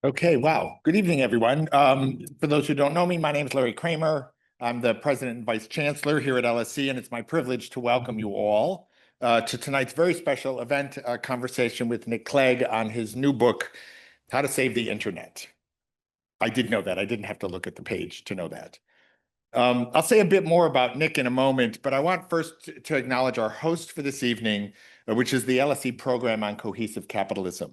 Okay, wow. Good evening, everyone. For those who don't know me, my name is Larry Kramer. I'm the president and vice chancellor here at LSE, and it's my privilege to welcome you all to tonight's very special event, conversation with Nick Clegg on his new book, How to Save the Internet. I did know that. I didn't have to look at the page to know that. I'll say a bit more about Nick in a moment, but I want first to acknowledge our host for this evening, which is the LSE program on cohesive capitalism.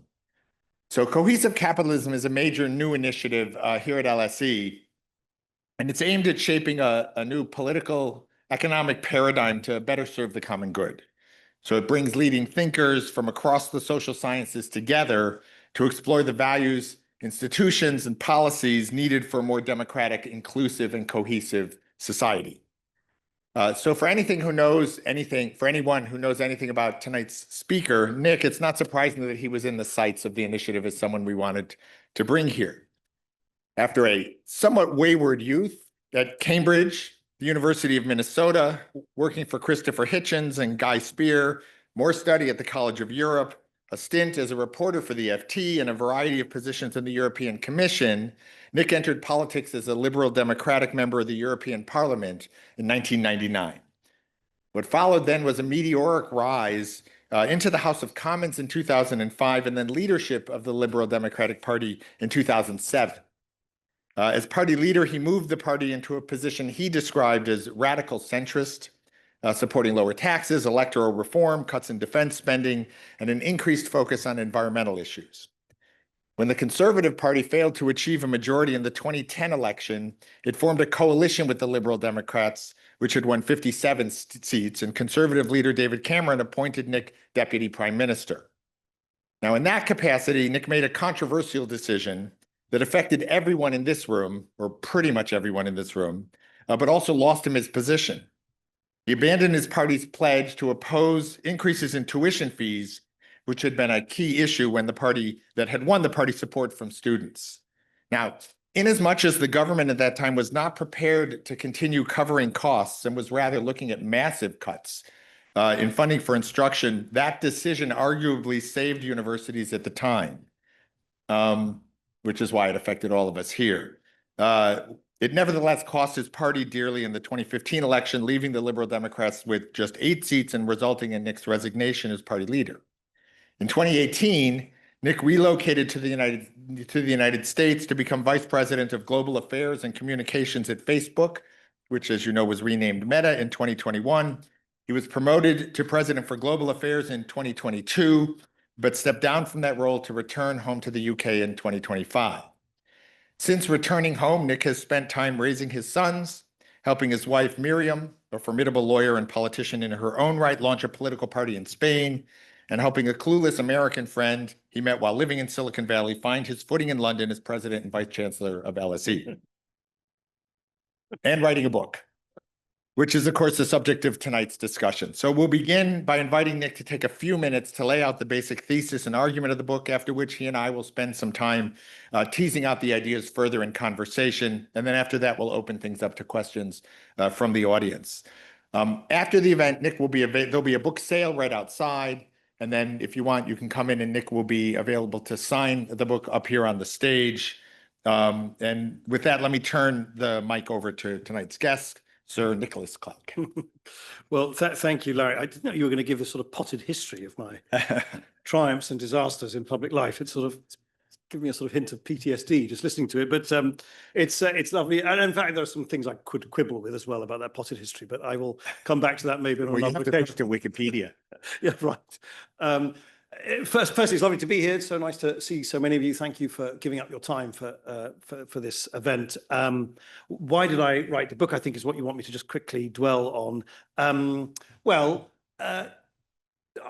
So cohesive capitalism is a major new initiative here at LSE, and it's aimed at shaping a new political economic paradigm to better serve the common good. So it brings leading thinkers from across the social sciences together to explore the values, institutions, and policies needed for a more democratic, inclusive, and cohesive society. So for anyone who knows anything about tonight's speaker, Nick, it's not surprising that he was in the sights of the initiative as someone we wanted to bring here. After a somewhat wayward youth at Cambridge, the University of Minnesota, working for Christopher Hitchens and Guy Spear, more study at the College of Europe, a stint as a reporter for the FT, and a variety of positions in the European Commission, Nick entered politics as a liberal democratic member of the European Parliament in 1999. What followed then was a meteoric rise into the House of Commons in 2005, and then leadership of the Liberal Democratic Party in 2007. As party leader, he moved the party into a position he described as radical centrist, supporting lower taxes, electoral reform, cuts in defense spending, and an increased focus on environmental issues. When the Conservative Party failed to achieve a majority in the 2010 election, it formed a coalition with the Liberal Democrats, which had won 57 seats, and Conservative leader David Cameron appointed Nick deputy prime minister. Now, in that capacity, Nick made a controversial decision that affected everyone in this room, or pretty much everyone in this room, but also lost him his position. He abandoned his party's pledge to oppose increases in tuition fees, which had been a key issue when the party that had won the party support from students. Now, inasmuch as the government at that time was not prepared to continue covering costs and was rather looking at massive cuts in funding for instruction, that decision arguably saved universities at the time, which is why it affected all of us here. It nevertheless cost his party dearly in the 2015 election, leaving the Liberal Democrats with just 8 seats and resulting in Nick's resignation as party leader. In 2018, Nick relocated to the United States to become vice president of global affairs and communications at Facebook, which, as you know, was renamed Meta in 2021. He was promoted to president for global affairs in 2022, but stepped down from that role to return home to the UK in 2025. Since returning home, Nick has spent time raising his sons, helping his wife, Miriam, a formidable lawyer and politician in her own right, launch a political party in Spain, and helping a clueless American friend he met while living in Silicon Valley find his footing in London as president and vice chancellor of LSE. And writing a book, which is, of course, the subject of tonight's discussion. So we'll begin by inviting Nick to take a few minutes to lay out the basic thesis and argument of the book, after which he and I will spend some time teasing out the ideas further in conversation. And then after that, we'll open things up to questions from the audience. After the event, Nick will be there'll be a book sale right outside. And then if you want, you can come in and Nick will be available to sign the book up here on the stage. And with that, let me turn the mic over to tonight's guest, Sir Nicholas Clegg. Well, thank you, Larry. I didn't know you were going to give a sort of potted history of my triumphs and disasters in public life. It's giving me a sort of hint of PTSD just listening to it. But it's lovely. And in fact, there are some things I could quibble with as well about that potted history. But I will come back to that maybe on another occasion. To Wikipedia. Yeah, right. Firstly, it's lovely to be here. It's so nice to see so many of you. Thank you for giving up your time for this event. Why did I write the book, I think, is what you want me to just quickly dwell on.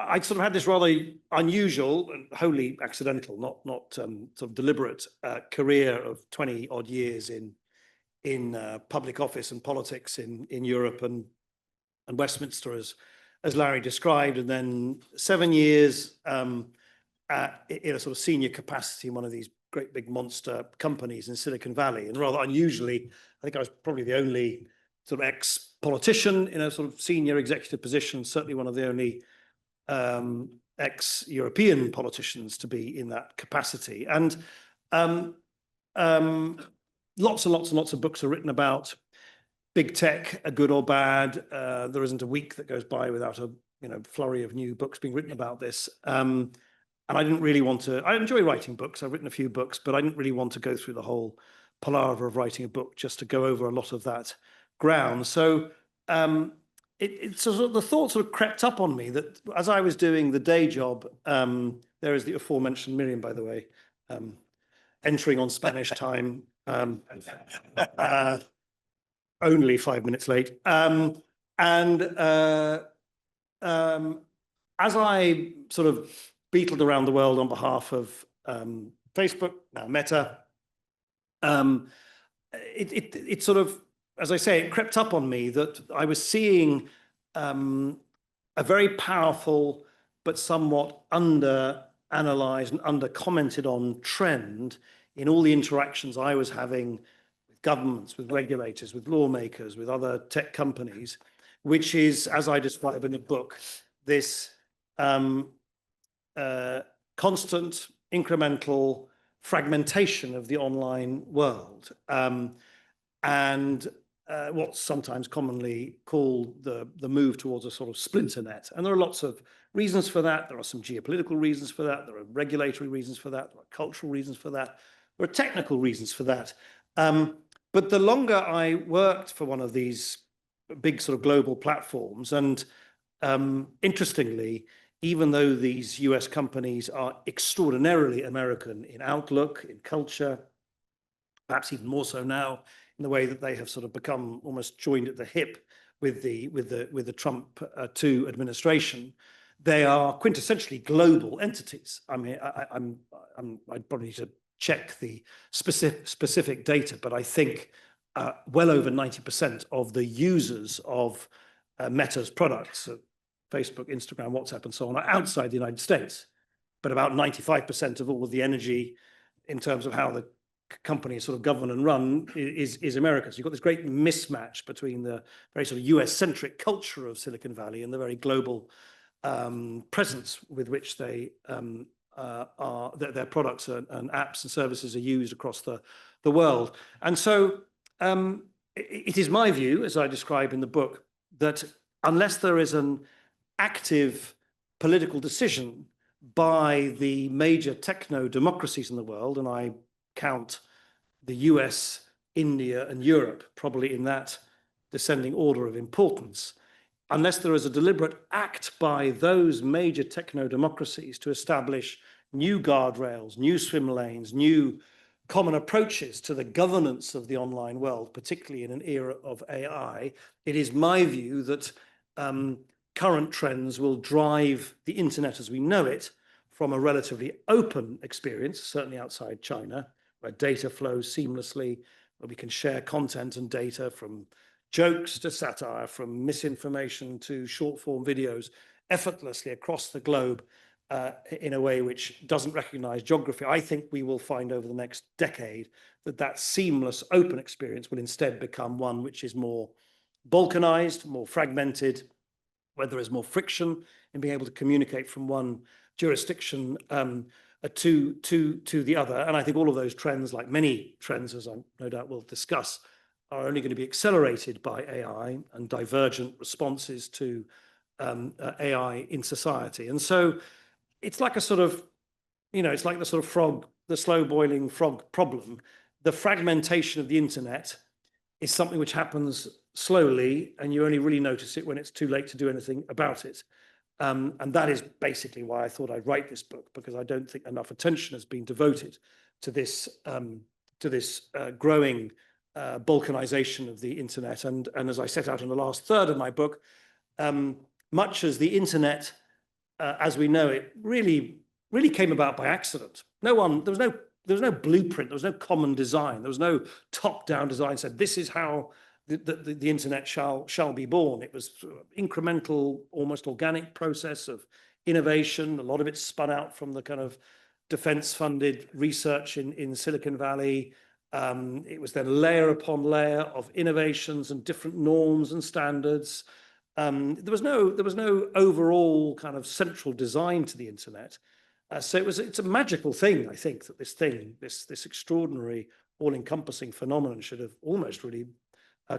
I sort of had this rather unusual and wholly accidental, not sort of deliberate career of 20 odd years in public office and politics in Europe and Westminster, as Larry described, and then 7 years in a sort of senior capacity in one of these great big monster companies in Silicon Valley. And rather unusually, I think I was probably the only sort of ex-politician in a sort of senior executive position, certainly one of the only ex-European politicians to be in that capacity. And Lots and lots and lots of books are written about big tech, good or bad. There isn't a week that goes by without a flurry of new books being written about this. And I didn't really want to. I enjoy writing books. I've written a few books, but I didn't really want to go through the whole palaver of writing a book just to go over a lot of that ground. So the thought sort of crept up on me that as I was doing the day job, there is the aforementioned Miriam, by the way, entering on Spanish time, only 5 minutes late. As I sort of beetled around the world on behalf of Facebook, now Meta, it sort of, as I say, it crept up on me that I was seeing a very powerful but somewhat under-analyzed and under-commented on trend in all the interactions I was having with governments, with regulators, with lawmakers, with other tech companies, which is, as I describe in the book, this constant, incremental fragmentation of the online world. And what's sometimes commonly called the move towards a sort of splinter net. And there are lots of reasons for that. There are some geopolitical reasons for that. There are regulatory reasons for that. There are cultural reasons for that. There are technical reasons for that. But the longer I worked for one of these big sort of global platforms, and interestingly, even though these US companies are extraordinarily American in outlook, in culture, perhaps even more so now, in the way that they have sort of become almost joined at the hip with the Trump 2 administration, they are quintessentially global entities. I mean, I'd probably need to check the specific data, but I think well over 90% of the users of Meta's products, Facebook, Instagram, WhatsApp, and so on, are outside the United States. But about 95% of all of the energy in terms of how the company sort of govern and run is America. So you've got this great mismatch between the very sort of US-centric culture of Silicon Valley and the very global presence with which they their products and apps and services are used across the world. And so it is my view, as I describe in the book, that unless there is an active political decision by the major techno-democracies in the world, and I count the US, India, and Europe probably in that descending order of importance, unless there is a deliberate act by those major techno-democracies to establish new guardrails, new swim lanes, new common approaches to the governance of the online world, particularly in an era of AI, it is my view that current trends will drive the internet as we know it from a relatively open experience, certainly outside China, where data flows seamlessly, where we can share content and data from jokes to satire, from misinformation to short form videos effortlessly across the globe in a way which doesn't recognize geography. I think we will find over the next decade that seamless open experience will instead become one which is more balkanized, more fragmented, where there is more friction in being able to communicate from one jurisdiction to the other. And I think all of those trends, like many trends, as I no doubt will discuss, are only going to be accelerated by AI and divergent responses to AI in society. And so it's like a sort of, it's like the sort of frog, the slow boiling frog problem. The fragmentation of the internet is something which happens slowly, and you only really notice it when it's too late to do anything about it. And that is basically why I thought I'd write this book, because I don't think enough attention has been devoted to this growing balkanization of the internet. And as I set out in the last third of my book, much as the internet, as we know it, really came about by accident. There was no blueprint, there was no common design, there was no top-down design said this is how the internet shall be born. It was sort of incremental, almost organic process of innovation. A lot of it spun out from the kind of defense-funded research in Silicon Valley. It was then layer upon layer of innovations and different norms and standards. There was no overall kind of central design to the internet. So it's a magical thing, I think, that this extraordinary, all-encompassing phenomenon should have almost really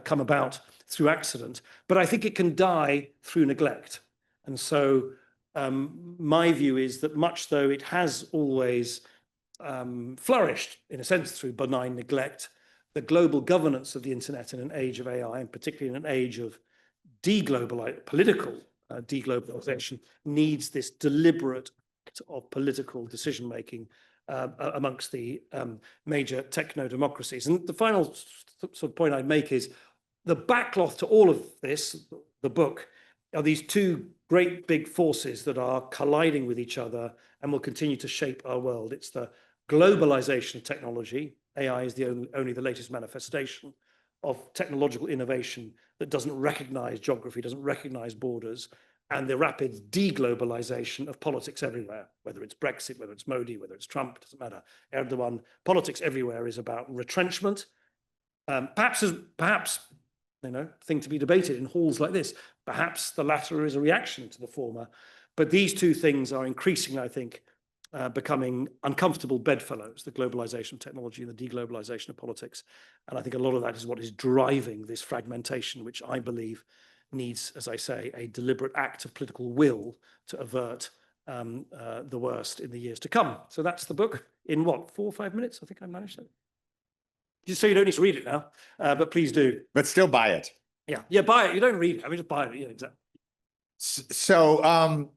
come about through accident. But I think it can die through neglect. And so my view is that much though it has always flourished, in a sense, through benign neglect, the global governance of the internet in an age of AI, and particularly in an age of political deglobalization, needs this deliberate act of political decision-making amongst the major techno-democracies. And the final sort of point I'd make is the backcloth to all of this, the book, are these two great big forces that are colliding with each other and will continue to shape our world. It's the globalization of technology. AI is only the latest manifestation of technological innovation that doesn't recognize geography, doesn't recognize borders, and the rapid deglobalization of politics everywhere, whether it's Brexit, whether it's Modi, whether it's Trump, doesn't matter. Erdogan, politics everywhere is about retrenchment. Perhaps, thing to be debated in halls like this. Perhaps the latter is a reaction to the former. But these two things are increasingly, I think, becoming uncomfortable bedfellows, the globalization of technology and the deglobalization of politics. And I think a lot of that is what is driving this fragmentation, which I believe needs, as I say, a deliberate act of political will to avert the worst in the years to come. So that's the book in what, 4 or 5 minutes? I think I managed that. Just so you don't need to read it now, but please do. But still buy it. Yeah, buy it. You don't read it. I mean, just buy it. Yeah, exactly. So,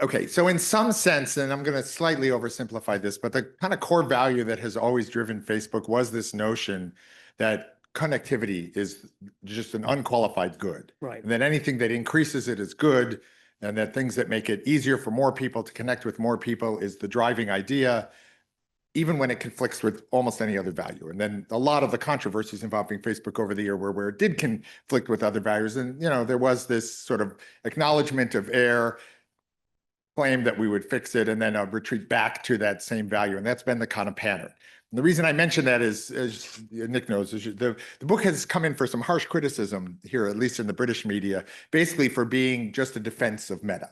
okay, so in some sense, and I'm going to slightly oversimplify this, but the kind of core value that has always driven Facebook was this notion that connectivity is just an unqualified good. Right. And that anything that increases it is good, and that things that make it easier for more people to connect with more people is the driving idea, even when it conflicts with almost any other value. And then a lot of the controversies involving Facebook over the year were where it did conflict with other values. And, there was this sort of acknowledgement of error, claim that we would fix it, and then a retreat back to that same value. And that's been the kind of pattern. And the reason I mention that is, as Nick knows, is the book has come in for some harsh criticism here, at least in the British media, basically for being just a defense of Meta.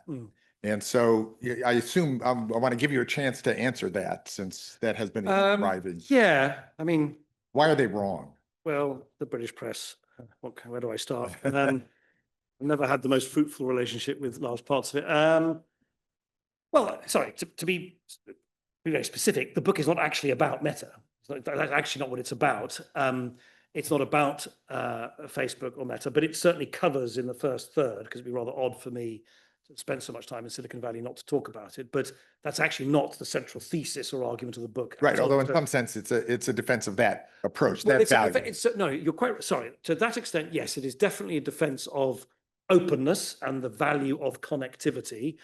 And so I assume I want to give you a chance to answer that, since that has been driving. Yeah, I mean, why are they wrong? Well, the British press, where do I start? I've never had the most fruitful relationship with large parts of it. Well, sorry, to be very specific, the book is not actually about Meta. That's actually not what it's about. It's not about Facebook or Meta, but it certainly covers in the first third, because it'd be rather odd for me to spend so much time in Silicon Valley not to talk about it. But that's actually not the central thesis or argument of the book. Right, although in some sense it's a defense of that approach, that value. No, you're quite sorry. To that extent, yes, it is definitely a defense of openness and the value of connectivity.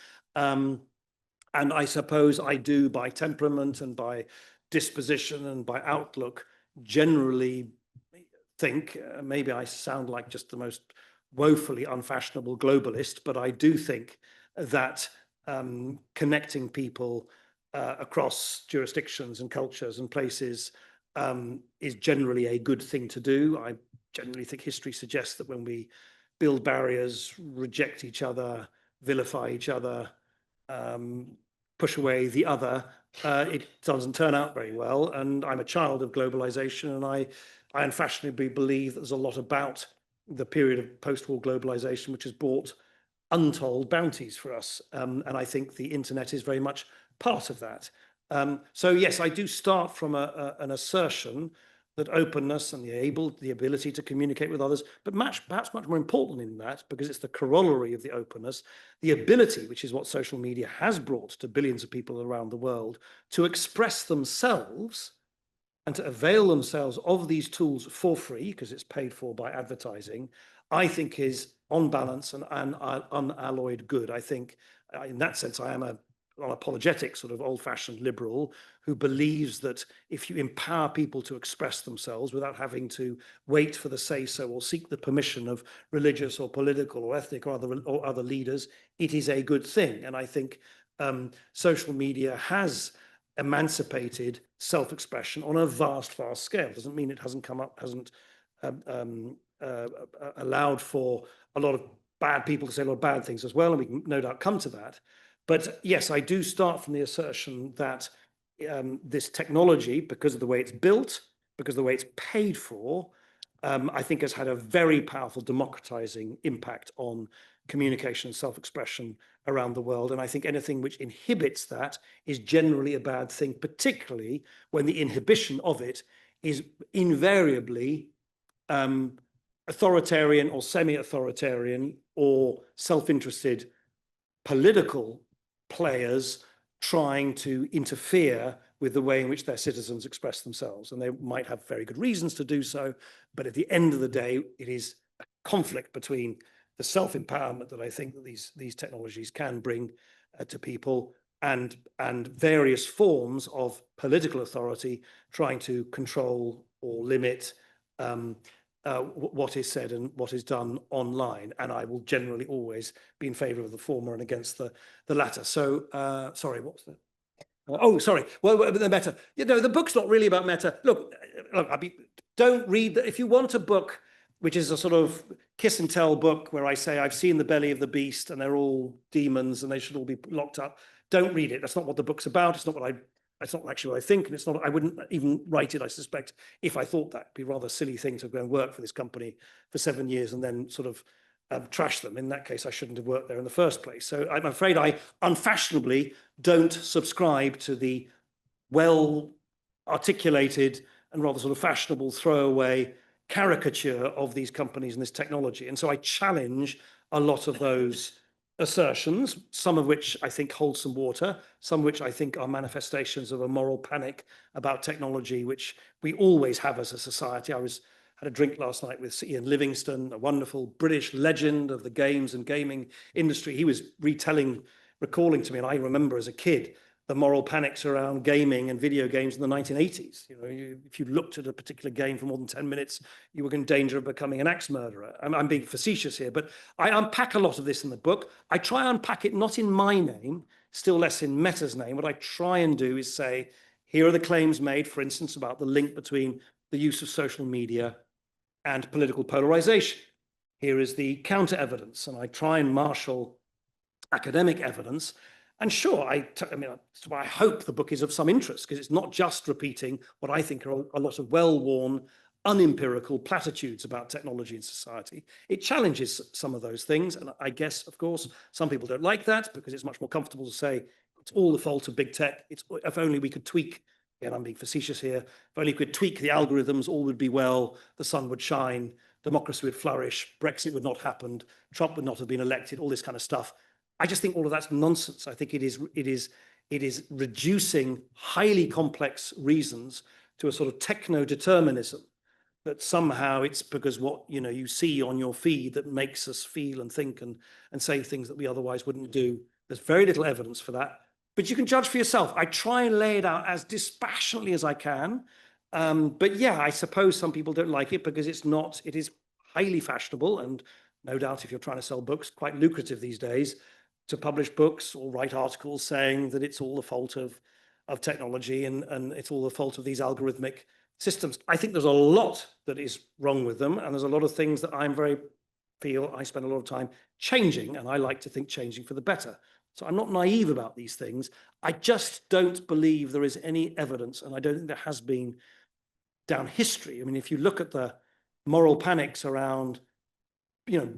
And I suppose I do, by temperament and by disposition and by outlook, generally think, maybe I sound like just the most woefully unfashionable globalist, but I do think that connecting people across jurisdictions and cultures and places is generally a good thing to do. I generally think history suggests that when we build barriers, reject each other, vilify each other, push away the other, it doesn't turn out very well. And I'm a child of globalization, and I unfashionably believe that there's a lot about the period of post-war globalization which has brought untold bounties for us. And I think the internet is very much part of that. So yes, I do start from an assertion that openness and the ability to communicate with others, but perhaps much more important than that, because it's the corollary of the openness, the ability, which is what social media has brought to billions of people around the world, to express themselves and to avail themselves of these tools for free, because it's paid for by advertising, I think is on balance an unalloyed good. I think in that sense, I am an unapologetic sort of old-fashioned liberal who believes that if you empower people to express themselves without having to wait for the say-so or seek the permission of religious or political or ethnic or other leaders, it is a good thing. And I think social media has emancipated self-expression on a vast scale. Doesn't mean it hasn't allowed for a lot of bad people to say a lot of bad things as well, and we can no doubt come to that. But yes, I do start from the assertion that this technology, because of the way it's built, because of the way it's paid for, I think has had a very powerful democratizing impact on communication and self-expression around the world. And I think anything which inhibits that is generally a bad thing, particularly when the inhibition of it is invariably authoritarian or semi-authoritarian or self-interested political players trying to interfere with the way in which their citizens express themselves. And they might have very good reasons to do so, but at the end of the day, it is a conflict between the self-empowerment that I think that these technologies can bring to people and various forms of political authority trying to control or limit what is said and what is done online. And I will generally always be in favor of the former and against the latter. So, sorry, what was that? Oh, sorry. Well, the meta. You know, the book's not really about meta. Look, don't read if you want a book which is a sort of kiss and tell book where I say I've seen the belly of the beast and they're all demons and they should all be locked up. Don't read it. That's not what the book's about. It's not what It's not actually what I think, and it's not. I wouldn't even write it, I suspect, if I thought that. It'd be a rather silly thing to go and work for this company for 7 years and then sort of trash them. In that case, I shouldn't have worked there in the first place. So I'm afraid I unfashionably don't subscribe to the well articulated and rather sort of fashionable throwaway caricature of these companies and this technology. And so I challenge a lot of those assertions, some of which I think hold some water, some which I think are manifestations of a moral panic about technology, which we always have as a society. I had a drink last night with Sir Ian Livingstone, a wonderful British legend of the games and gaming industry. He was recalling to me, and I remember as a kid, the moral panics around gaming and video games in the 1980s. You know, if you looked at a particular game for more than 10 minutes, you were in danger of becoming an axe murderer. I'm being facetious here, but I unpack a lot of this in the book. I try and unpack it not in my name, still less in Meta's name. What I try and do is say, here are the claims made, for instance, about the link between the use of social media and political polarization. Here is the counter evidence, and I try and marshal academic evidence. And sure, I hope the book is of some interest, because it's not just repeating what I think are a lot of well-worn, unempirical platitudes about technology and society. It challenges some of those things. And I guess, of course, some people don't like that because it's much more comfortable to say it's all the fault of big tech. If only we could tweak, and I'm being facetious here, if only we could tweak the algorithms, all would be well, the sun would shine, democracy would flourish, Brexit would not happen, Trump would not have been elected, all this kind of stuff. I just think all of that's nonsense. I think it is reducing highly complex reasons to a sort of techno-determinism, that somehow it's because what you see on your feed that makes us feel and think and say things that we otherwise wouldn't do. There's very little evidence for that, but you can judge for yourself. I try and lay it out as dispassionately as I can, but yeah, I suppose some people don't like it because it is highly fashionable, and no doubt if you're trying to sell books, quite lucrative these days to publish books or write articles saying that it's all the fault of technology and it's all the fault of these algorithmic systems. I think there's a lot that is wrong with them, and there's a lot of things that I spend a lot of time changing, and I like to think changing for the better. So I'm not naive about these things. I just don't believe there is any evidence, and I don't think there has been down history. I mean, if you look at the moral panics around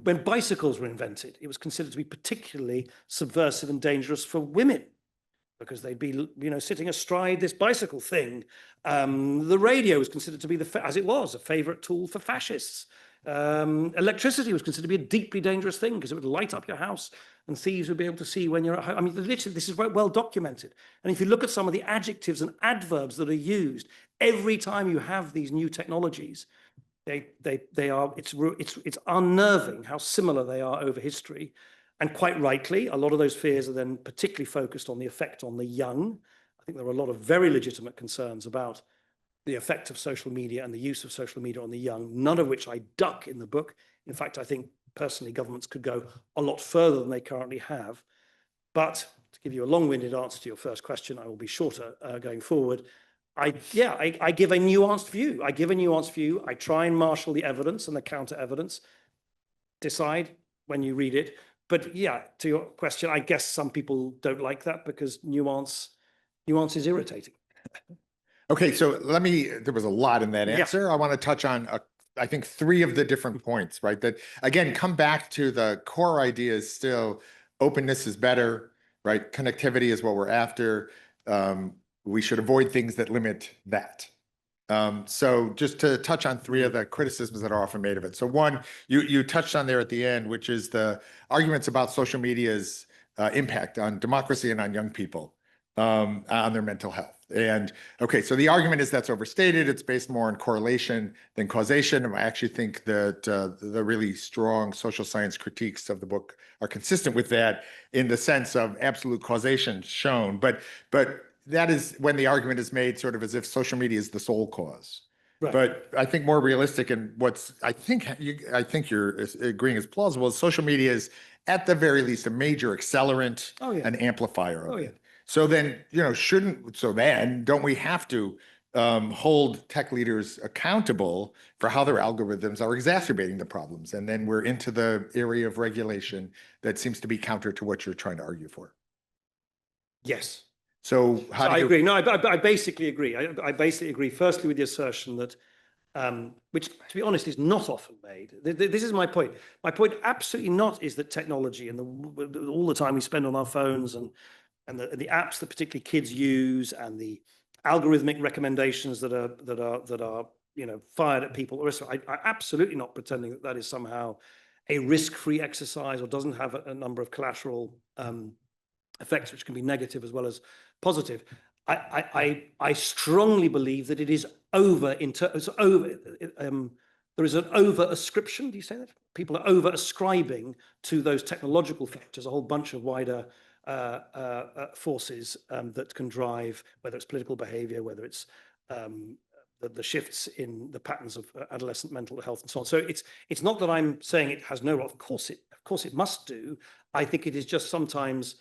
when bicycles were invented, it was considered to be particularly subversive and dangerous for women because they'd be, sitting astride this bicycle thing. The radio was considered to be, as it was, a favorite tool for fascists. Electricity was considered to be a deeply dangerous thing because it would light up your house and thieves would be able to see when you're at home. I mean, literally, this is very well documented. And if you look at some of the adjectives and adverbs that are used, every time you have these new technologies, it's unnerving how similar they are over history. And quite rightly, a lot of those fears are then particularly focused on the effect on the young. I think there are a lot of very legitimate concerns about the effect of social media and the use of social media on the young, none of which I duck in the book. In fact, I think personally governments could go a lot further than they currently have. But to give you a long-winded answer to your first question, I will be shorter going forward. I give a nuanced view. I try and marshal the evidence and the counter evidence. Decide when you read it. but yeah, to your question, I guess some people don't like that because nuance is irritating. Okay, so there was a lot in that answer. I want to touch on, I think, three of the different points, right? That, again, come back to the core idea is still openness is better, right? Connectivity is what we're after. We should avoid things that limit that. So just to touch on three of the criticisms that are often made of it. So one, you touched on there at the end, which is the arguments about social media's impact on democracy and on young people, on their mental health. And okay, so the argument is that's overstated. It's based more on correlation than causation. And I actually think that the really strong social science critiques of the book are consistent with that in the sense of absolute causation shown. But that is when the argument is made sort of as if social media is the sole cause. Right. But I think more realistic and I think you're agreeing is plausible is social media is at the very least a major accelerant, an amplifier of it. So then, don't we have to hold tech leaders accountable for how their algorithms are exacerbating the problems? And then we're into the area of regulation that seems to be counter to what you're trying to argue for. Yes. So how do I you agree. No, I basically agree. I basically agree, firstly, with the assertion that, which, to be honest, is not often made. This is my point. My point absolutely not is that technology and all the time we spend on our phones and the apps that particularly kids use and the algorithmic recommendations that are fired at people. I'm absolutely not pretending that is somehow a risk-free exercise or doesn't have a number of collateral effects which can be negative as well as positive. I strongly believe that it is there is an over-ascription. Do you say that? People are over-ascribing to those technological factors a whole bunch of wider forces that can drive, whether it's political behavior, whether it's the shifts in the patterns of adolescent mental health and so on. So it's not that I'm saying it has no role. Of course it must do. I think it is just sometimes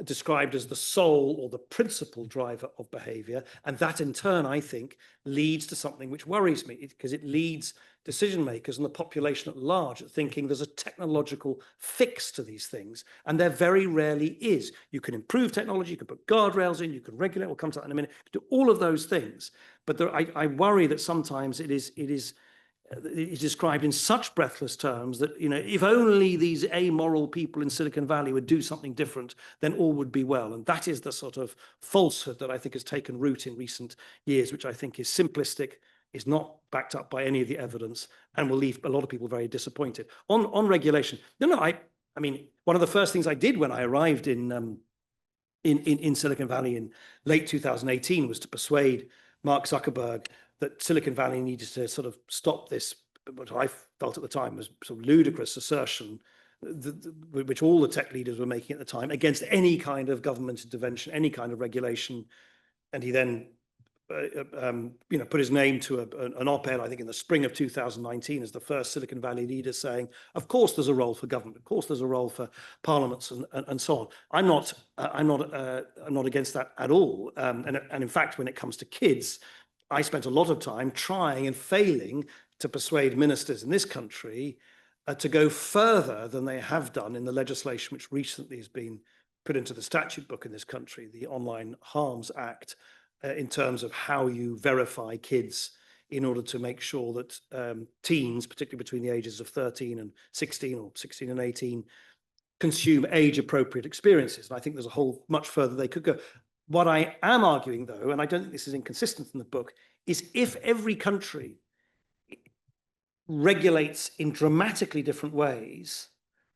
described as the sole or the principal driver of behavior. And that in turn, I think, leads to something which worries me, because it leads decision makers and the population at large at thinking there's a technological fix to these things. And there very rarely is. You can improve technology, you can put guardrails in, you can regulate, we'll come to that in a minute, do all of those things. But I worry that sometimes it is described in such breathless terms that, if only these amoral people in Silicon Valley would do something different, then all would be well. And that is the sort of falsehood that I think has taken root in recent years, which I think is simplistic, is not backed up by any of the evidence, and will leave a lot of people very disappointed. On regulation, I mean, one of the first things I did when I arrived in Silicon Valley in late 2018 was to persuade Mark Zuckerberg that Silicon Valley needed to sort of stop this, what I felt at the time was sort of ludicrous assertion, which all the tech leaders were making at the time, against any kind of government intervention, any kind of regulation. And he then, put his name to an op-ed, I think in the spring of 2019, as the first Silicon Valley leader saying, of course there's a role for government, of course there's a role for parliaments and so on. I'm not against that at all. And in fact, when it comes to kids, I spent a lot of time trying and failing to persuade ministers in this country to go further than they have done in the legislation which recently has been put into the statute book in this country, the Online Harms Act, in terms of how you verify kids in order to make sure that teens, particularly between the ages of 13 and 16 or 16 and 18, consume age-appropriate experiences. And I think there's a whole much further they could go. What I am arguing, though, and I don't think this is inconsistent in the book, is if every country regulates in dramatically different ways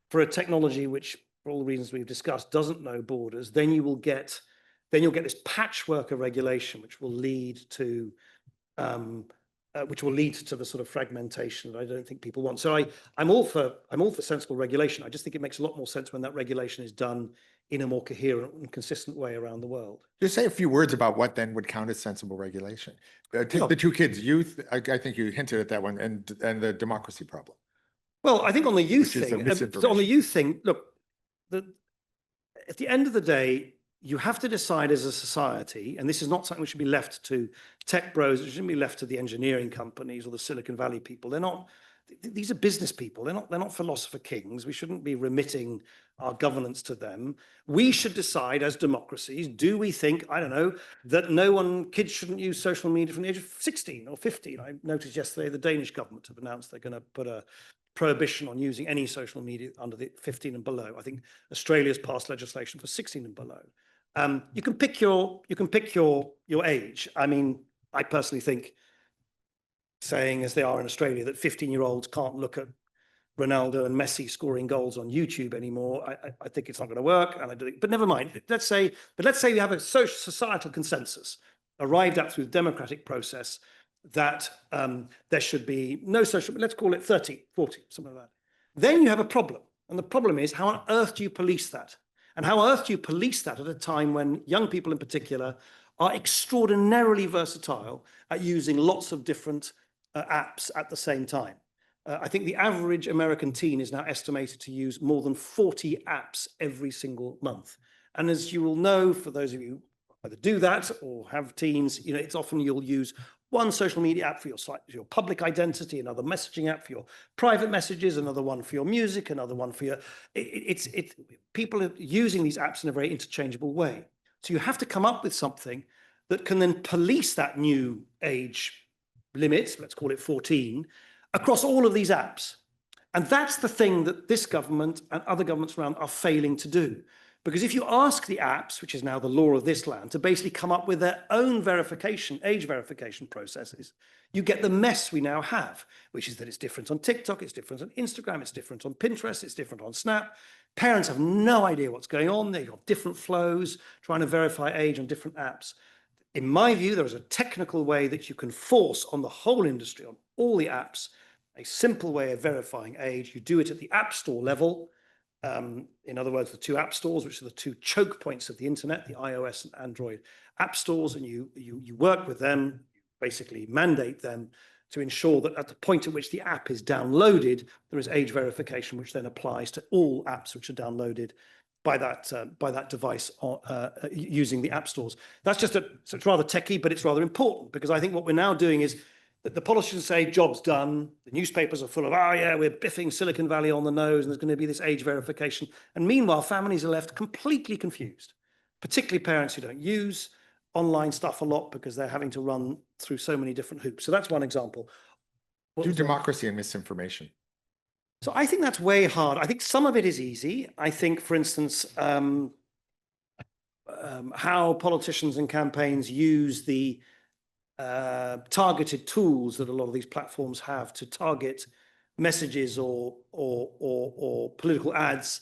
for a technology which, for all the reasons we've discussed, doesn't know borders, then you'll get this patchwork of regulation, which will lead to the sort of fragmentation that I don't think people want. So I'm all for sensible regulation. I just think it makes a lot more sense when that regulation is done in a more coherent and consistent way around the world. Just say a few words about what then would count as sensible regulation. Take the two kids, youth, I think you hinted at that one, and the democracy problem. Well, I think on the youth thing, look, at the end of the day, you have to decide as a society, and this is not something which should be left to tech bros, it shouldn't be left to the engineering companies or the Silicon Valley people. these are business people. They're not philosopher kings. We shouldn't be remitting our governance to them. We should decide as democracies, do we think, I don't know, that kids shouldn't use social media from the age of 16 or 15? I noticed yesterday the Danish government have announced they're going to put a prohibition on using any social media under the 15 and below. I think Australia's passed legislation for 16 and below. You can pick your age. I mean, I personally think saying, as they are in Australia, that 15-year-olds can't look at Ronaldo and Messi scoring goals on YouTube anymore. I think it's not going to work. But never mind. Let's say we have a societal consensus arrived at through the democratic process that there should be no social, let's call it 30, 40, something like that. Then you have a problem. And the problem is, how on earth do you police that? And how on earth do you police that at a time when young people in particular are extraordinarily versatile at using lots of different apps at the same time? I think the average American teen is now estimated to use more than 40 apps every single month. And as you will know, for those of you who either do that or have teens, it's often you'll use one social media app for your public identity, another messaging app for your private messages, another one for your music, another one for your... People are using these apps in a very interchangeable way. So you have to come up with something that can then police that new age limit, let's call it 14, across all of these apps. And that's the thing that this government and other governments around are failing to do. Because if you ask the apps, which is now the law of this land, to basically come up with their own age verification processes, you get the mess we now have, which is that it's different on TikTok, it's different on Instagram, it's different on Pinterest, it's different on Snap. Parents have no idea what's going on. They've got different flows, trying to verify age on different apps. In my view, there is a technical way that you can force on the whole industry, on all the apps, a simple way of verifying age. You do it at the App Store level. In other words, the two app stores, which are the two choke points of the internet, the iOS and Android app stores, and you work with them, basically mandate them to ensure that at the point at which the app is downloaded, there is age verification, which then applies to all apps which are downloaded by that device using the app stores. That's so it's rather techie, but it's rather important, because I think what we're now doing is that the politicians say job's done. The newspapers are full of, oh yeah, we're biffing Silicon Valley on the nose, and there's going to be this age verification. And meanwhile, families are left completely confused, particularly parents who don't use online stuff a lot because they're having to run through so many different hoops. So that's one example. Do democracy and misinformation. So I think that's way hard. I think some of it is easy. I think, for instance, how politicians and campaigns use the targeted tools that a lot of these platforms have to target messages or political ads.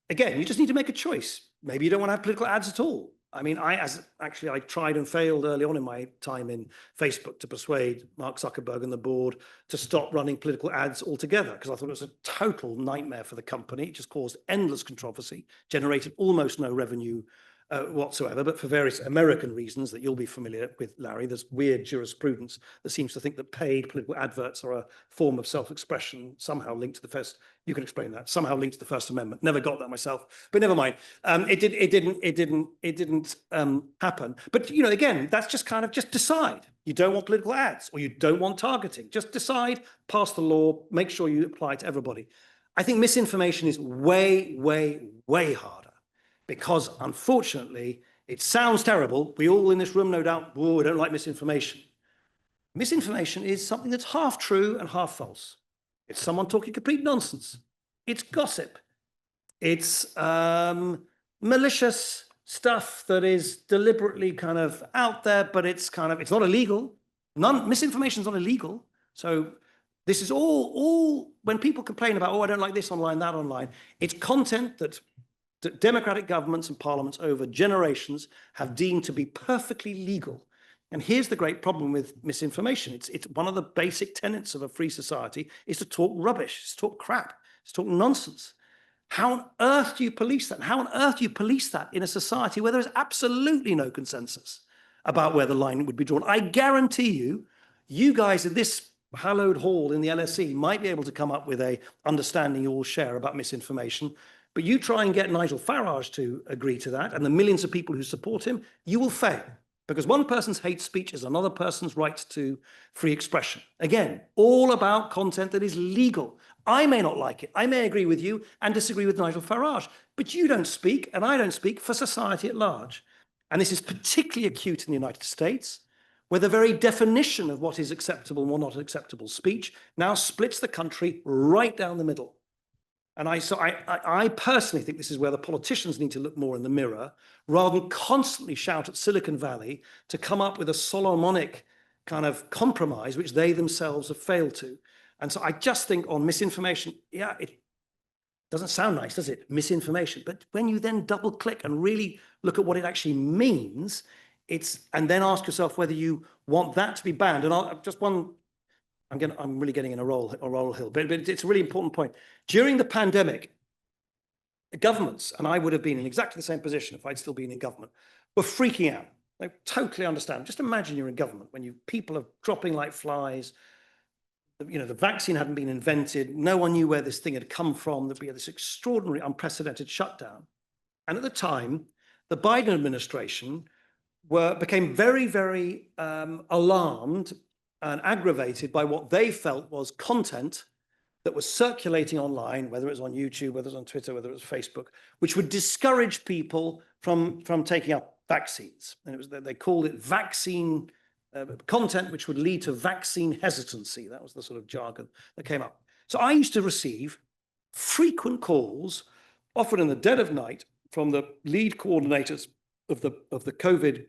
Again, you just need to make a choice. Maybe you don't want to have political ads at all. I mean, I tried and failed early on in my time in Facebook to persuade Mark Zuckerberg and the board to stop running political ads altogether, because I thought it was a total nightmare for the company. It just caused endless controversy, generated almost no revenue whatsoever, but for various American reasons that you'll be familiar with, Larry, there's weird jurisprudence that seems to think that paid political adverts are a form of self-expression, somehow linked to the First. You can explain that. Somehow linked to the First Amendment. Never got that myself, but never mind. It didn't happen. But again, that's just decide. You don't want political ads, or you don't want targeting. Just decide, pass the law, make sure you apply it to everybody. I think misinformation is way, way, way harder. Because unfortunately, it sounds terrible. We all in this room, no doubt, we don't like misinformation. Misinformation is something that's half true and half false. It's someone talking complete nonsense. It's gossip. It's malicious stuff that is deliberately kind of out there, but it's not illegal. Misinformation is not illegal. So this is all when people complain about, oh, I don't like this online, that online, it's content that democratic governments and parliaments over generations have deemed to be perfectly legal. And here's the great problem with misinformation. It's one of the basic tenets of a free society is to talk rubbish, to talk crap, to talk nonsense. How on earth do you police that? How on earth do you police that in a society where there is absolutely no consensus about where the line would be drawn? I guarantee you guys in this hallowed hall in the LSE might be able to come up with a understanding you all share about misinformation. But you try and get Nigel Farage to agree to that, and the millions of people who support him, you will fail, because one person's hate speech is another person's right to free expression. Again, all about content that is legal. I may not like it. I may agree with you and disagree with Nigel Farage, but you don't speak and I don't speak for society at large. And this is particularly acute in the United States, where the very definition of what is acceptable or not acceptable speech now splits the country right down the middle. And I personally think this is where the politicians need to look more in the mirror, rather than constantly shout at Silicon Valley to come up with a Solomonic kind of compromise, which they themselves have failed to. And so I just think on misinformation, yeah, it doesn't sound nice, does it? Misinformation. But when you then double click and really look at what it actually means, and then ask yourself whether you want that to be banned. And I'm really getting in a roll hill, but it's a really important point. During the pandemic, governments, and I would have been in exactly the same position if I'd still been in government, were freaking out. They totally understand. Just imagine you're in government when people are dropping like flies. The vaccine hadn't been invented. No one knew where this thing had come from. There'd be this extraordinary, unprecedented shutdown. And at the time, the Biden administration became very, very alarmed and aggravated by what they felt was content that was circulating online, whether it was on YouTube, whether it was on Twitter, whether it was Facebook, which would discourage people from taking up vaccines. And they called it vaccine content, which would lead to vaccine hesitancy. That was the sort of jargon that came up. So I used to receive frequent calls, often in the dead of night, from the lead coordinators of the COVID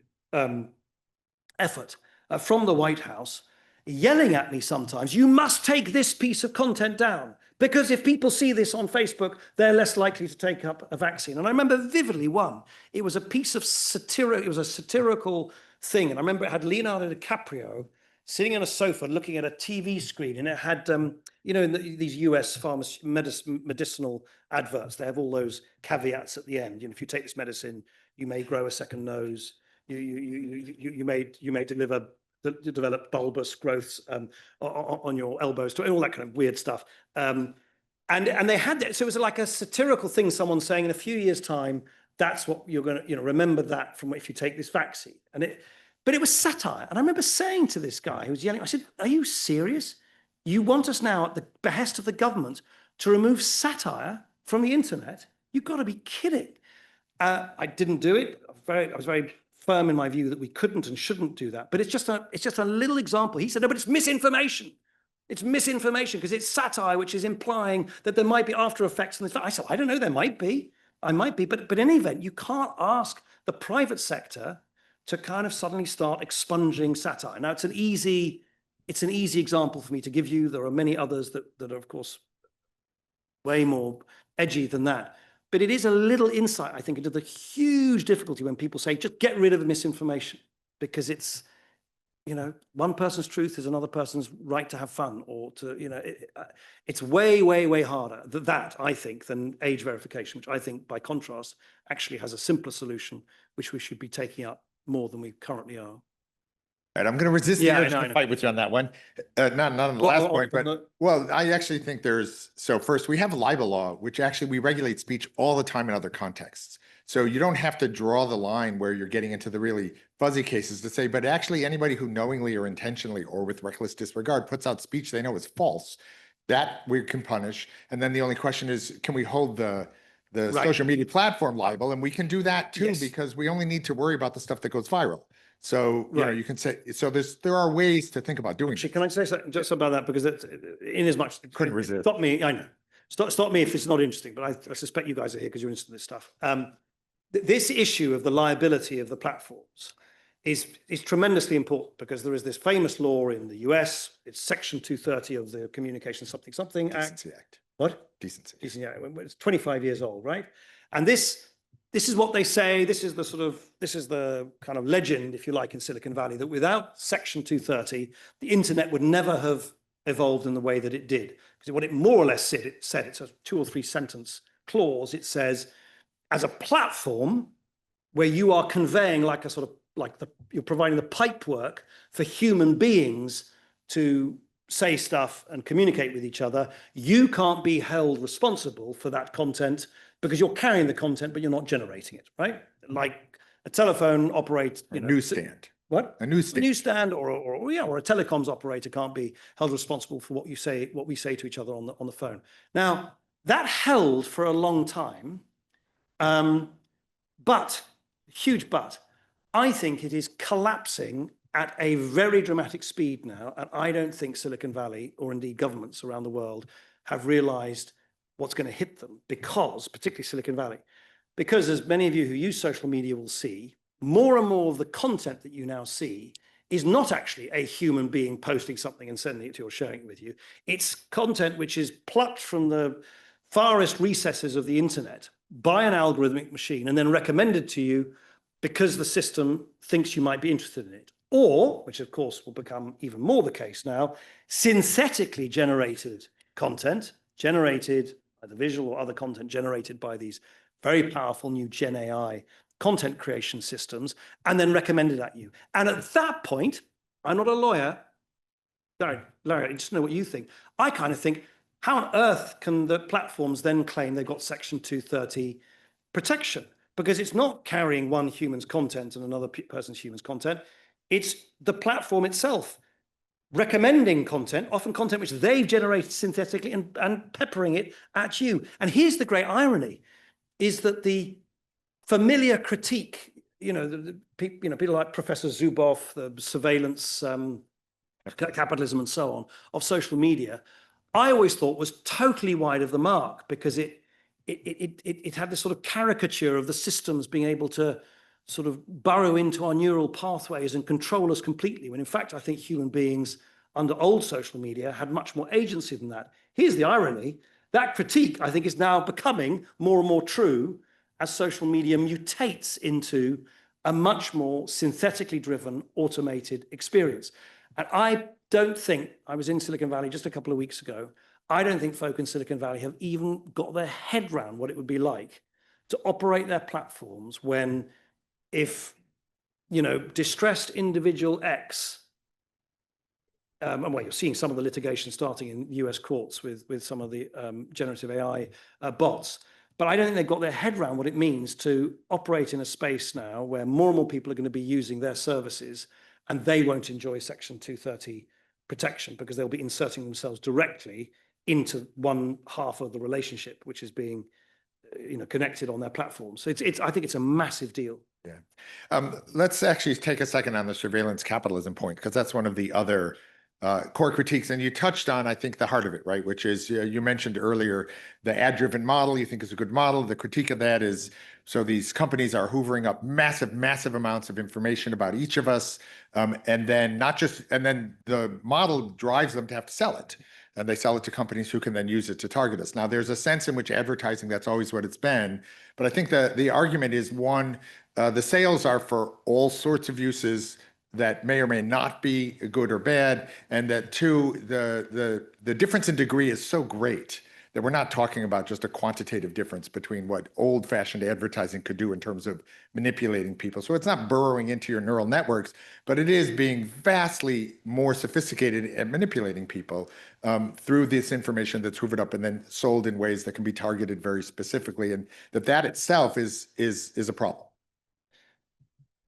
effort from the White House, yelling at me sometimes, you must take this piece of content down, because if people see this on Facebook, they're less likely to take up a vaccine. And I remember vividly one. It was a piece of satire. It was a satirical thing. And I remember it had Leonardo DiCaprio sitting on a sofa looking at a TV screen. And it had, in these US medicinal adverts, they have all those caveats at the end. If you take this medicine, you may grow a second nose. You may develop bulbous growths on your elbows, all that kind of weird stuff. And they had that. So it was like a satirical thing, someone saying in a few years' time, that's what you're going to, remember that from if you take this vaccine. But it was satire. And I remember saying to this guy who was yelling, I said, are you serious? You want us now at the behest of the government to remove satire from the internet? You've got to be kidding. I didn't do it. I was very firm in my view that we couldn't and shouldn't do that. But it's just a little example. He said, no, but it's misinformation. It's misinformation because it's satire, which is implying that there might be after effects. And I said, I don't know, there might be. I might be. But in any event, you can't ask the private sector to kind of suddenly start expunging satire. Now, it's an easy example for me to give you. There are many others that are, of course, way more edgy than that. But it is a little insight, I think, into the huge difficulty when people say, just get rid of the misinformation, because it's, one person's truth is another person's right to have fun, or to, it's way, way, way harder, that I think, than age verification, which I think, by contrast, actually has a simpler solution, which we should be taking up more than we currently are. Right, I'm going to resist the urge to fight with you on that one. Not on the last point, but well, I actually think so first we have libel law, which actually we regulate speech all the time in other contexts. So you don't have to draw the line where you're getting into the really fuzzy cases to say, but actually anybody who knowingly or intentionally or with reckless disregard puts out speech they know is false, that we can punish. And then the only question is, can we hold the social media platform liable? And we can do that too, because we only need to worry about the stuff that goes viral. So, you can say, so there are ways to think about doing it. Can I say something just about that? Because in as much, couldn't resist. Stop me, I know. Stop me if it's not interesting, but I suspect you guys are here because you're interested in this stuff. This issue of the liability of the platforms is tremendously important, because there is this famous law in the US, it's Section 230 of the Communication Something Decency Act. What? Decency. Yeah, it's 25 years old, right? And this is what they say. This is the kind of legend, if you like, in Silicon Valley, that without Section 230, the internet would never have evolved in the way that it did. Because what it more or less said, it's a 2 or 3 sentence clause. It says, as a platform where you are conveying you're providing the pipework for human beings to say stuff and communicate with each other, you can't be held responsible for that content, because you're carrying the content, but you're not generating it, right? Like a telephone operates, newsstand. What? A newsstand. A newsstand or a telecoms operator can't be held responsible for what we say to each other on the phone. Now, that held for a long time, but, huge but, I think it is collapsing at a very dramatic speed now, and I don't think Silicon Valley, or indeed governments around the world, have realized what's going to hit them, because, particularly Silicon Valley, because as many of you who use social media will see, more and more of the content that you now see is not actually a human being posting something and sending it to you or sharing it with you. It's content which is plucked from the farthest recesses of the internet by an algorithmic machine and then recommended to you because the system thinks you might be interested in it. Or, which of course will become even more the case now, synthetically generated content, generated either visual or other content generated by these very powerful new Gen AI content creation systems, and then recommended at you. And at that point, I'm not a lawyer, Larry, I just know what you think. I kind of think, how on earth can the platforms then claim they've got Section 230 protection? Because it's not carrying one human's content and another person's human's content. It's the platform itself recommending content, often content which they've generated synthetically, and peppering it at you. And here's the great irony, is that the familiar critique, people like Professor Zuboff, the surveillance, capitalism and so on, of social media, I always thought was totally wide of the mark, because it had this sort of caricature of the systems being able to sort of burrow into our neural pathways and control us completely, when in fact I think human beings under old social media had much more agency than that. Here's the irony. That critique, I think, is now becoming more and more true as social media mutates into a much more synthetically driven, automated experience. And I don't think, I was in Silicon Valley just a couple of weeks ago, I don't think folk in Silicon Valley have even got their head around what it would be like to operate their platforms when, if, distressed individual X, and well, you're seeing some of the litigation starting in US courts with some of the generative AI bots. But I don't think they've got their head around what it means to operate in a space now where more and more people are going to be using their services, and they won't enjoy Section 230 protection because they'll be inserting themselves directly into one half of the relationship, which is being, connected on their platform. So I think it's a massive deal. Yeah. Let's actually take a second on the surveillance capitalism point, because that's one of the other core critiques. And you touched on, I think, the heart of it, right? Which is, you mentioned earlier, the ad-driven model you think is a good model. The critique of that is, so these companies are hoovering up massive, massive amounts of information about each of us. And then the model drives them to have to sell it. And they sell it to companies who can then use it to target us. Now, there's a sense in which advertising, that's always what it's been. But I think the argument is, one, the sales are for all sorts of uses that may or may not be good or bad, and that two, the difference in degree is so great that we're not talking about just a quantitative difference between what old-fashioned advertising could do in terms of manipulating people. So it's not burrowing into your neural networks, but it is being vastly more sophisticated at manipulating people through this information that's hoovered up and then sold in ways that can be targeted very specifically, and that itself is a problem.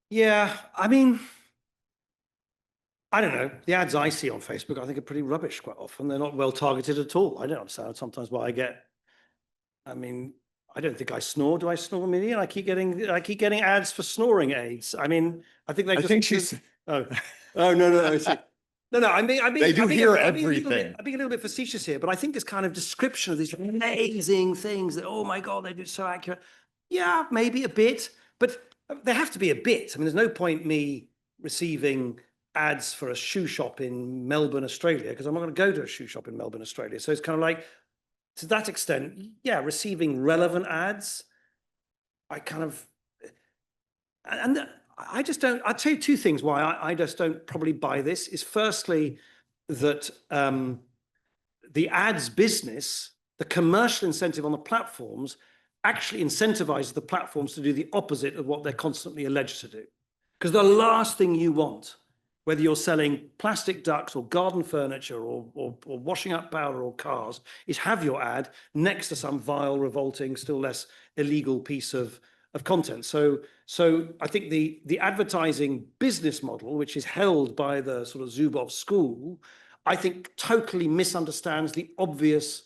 Yeah, I mean, I don't know. The ads I see on Facebook, I think, are pretty rubbish quite often. They're not well targeted at all. I don't understand sometimes why I don't think I snore. Do I snore, Minnie? And I keep getting ads for snoring aids. I mean, I think they just. I think she's. Oh, no. No. I mean, they do hear everything. I'm being a little bit facetious here, but I think this kind of description of these amazing things that, oh my God, they do so accurate. Yeah, maybe a bit, but there have to be a bit. I mean, there's no point me receiving ads for a shoe shop in Melbourne, Australia, because I'm not going to go to a shoe shop in Melbourne, Australia. So it's kind of like, to that extent, yeah, receiving relevant ads, I just don't, I'll tell you two things why I just don't probably buy this. Is firstly, that the ads business, the commercial incentive on the platforms, actually incentivizes the platforms to do the opposite of what they're constantly alleged to do. Because the last thing you want, whether you're selling plastic ducks or garden furniture or washing up powder or cars, is have your ad next to some vile, revolting, still less illegal piece of content. So I think the advertising business model, which is held by the sort of Zuboff school, I think totally misunderstands the obvious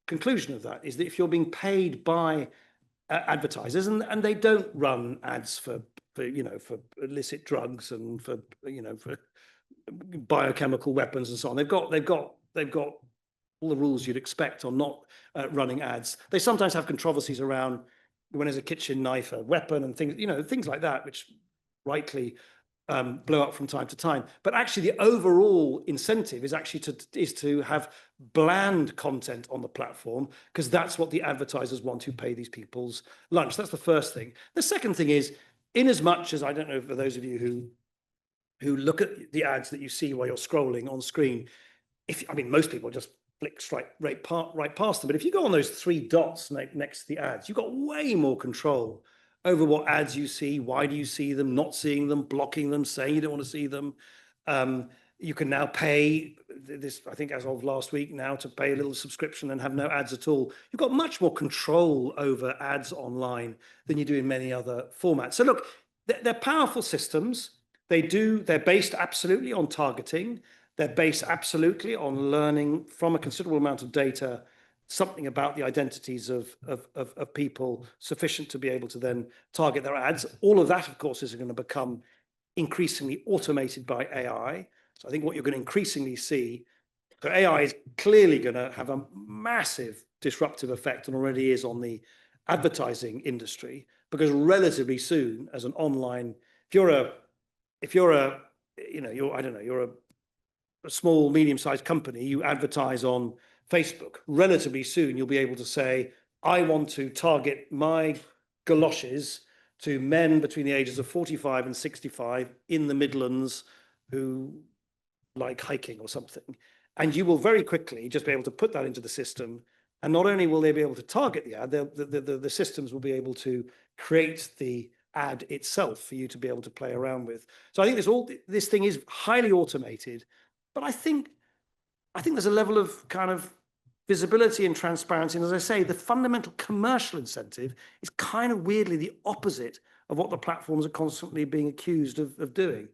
conclusion of that, is that if you're being paid by advertisers, and they don't run ads for illicit drugs and for biochemical weapons and so on. They've got all the rules you'd expect on not running ads. They sometimes have controversies around when there's a kitchen knife, a weapon, and things like that, which rightly blow up from time to time. But actually, the overall incentive is actually to have bland content on the platform, because that's what the advertisers want who pay these people's lunch. That's the first thing. The second thing is, in as much as, I don't know, for those of you who look at the ads that you see while you're scrolling on screen, most people just flick right past them. But if you go on those three dots next to the ads, you've got way more control over what ads you see, why do you see them, not seeing them, blocking them, saying you don't want to see them. You can now pay this, I think as of last week now, to pay a little subscription and have no ads at all. You've got much more control over ads online than you do in many other formats. So look, they're powerful systems. They're based absolutely on targeting. They're based absolutely on learning from a considerable amount of data something about the identities of people sufficient to be able to then target their ads. All of that, of course, is going to become increasingly automated by AI. So I think what you're going to increasingly see, so AI is clearly going to have a massive disruptive effect, and already is, on the advertising industry, because relatively soon, as an online, you're a small, medium-sized company, you advertise on Facebook. Relatively soon, you'll be able to say, I want to target my galoshes to men between the ages of 45 and 65 in the Midlands who like hiking or something. And you will very quickly just be able to put that into the system. And not only will they be able to target the ad, the systems will be able to create the ad itself for you to be able to play around with. So I think this thing is highly automated, but I think there's a level of kind of visibility and transparency. And as I say, the fundamental commercial incentive is kind of weirdly the opposite of what the platforms are constantly being accused of doing.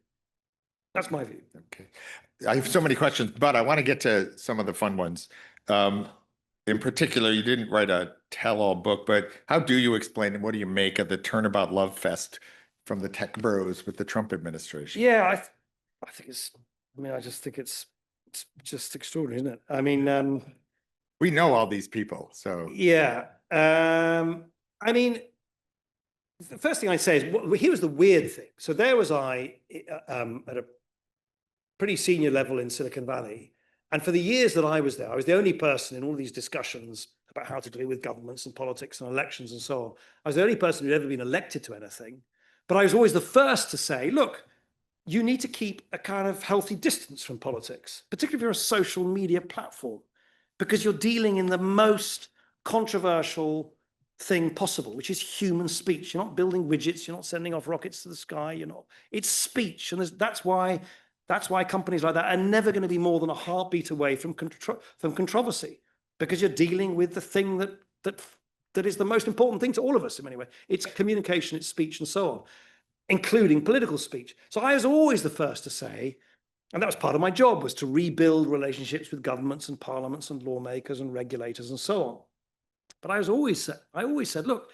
That's my view. Okay. I have so many questions, but I want to get to some of the fun ones. In particular, you didn't write a tell-all book, but how do you explain and what do you make of the turnabout love fest from the tech bros with the Trump administration? Yeah, I just think it's just extraordinary, isn't it? I mean, we know all these people, so. Yeah. I mean, the first thing I'd say is, here was the weird thing. So there was I at a pretty senior level in Silicon Valley. And for the years that I was there, I was the only person in all these discussions about how to deal with governments and politics and elections and so on. I was the only person who'd ever been elected to anything. But I was always the first to say, look, you need to keep a kind of healthy distance from politics, particularly if you're a social media platform, because you're dealing in the most controversial thing possible, which is human speech. You're not building widgets. You're not sending off rockets to the sky. It's speech. And that's why companies like that are never going to be more than a heartbeat away from controversy, because you're dealing with the thing that is the most important thing to all of us in many ways. It's communication, it's speech, and so on, including political speech. So I was always the first to say, and that was part of my job, was to rebuild relationships with governments and parliaments and lawmakers and regulators and so on. But I always said, look,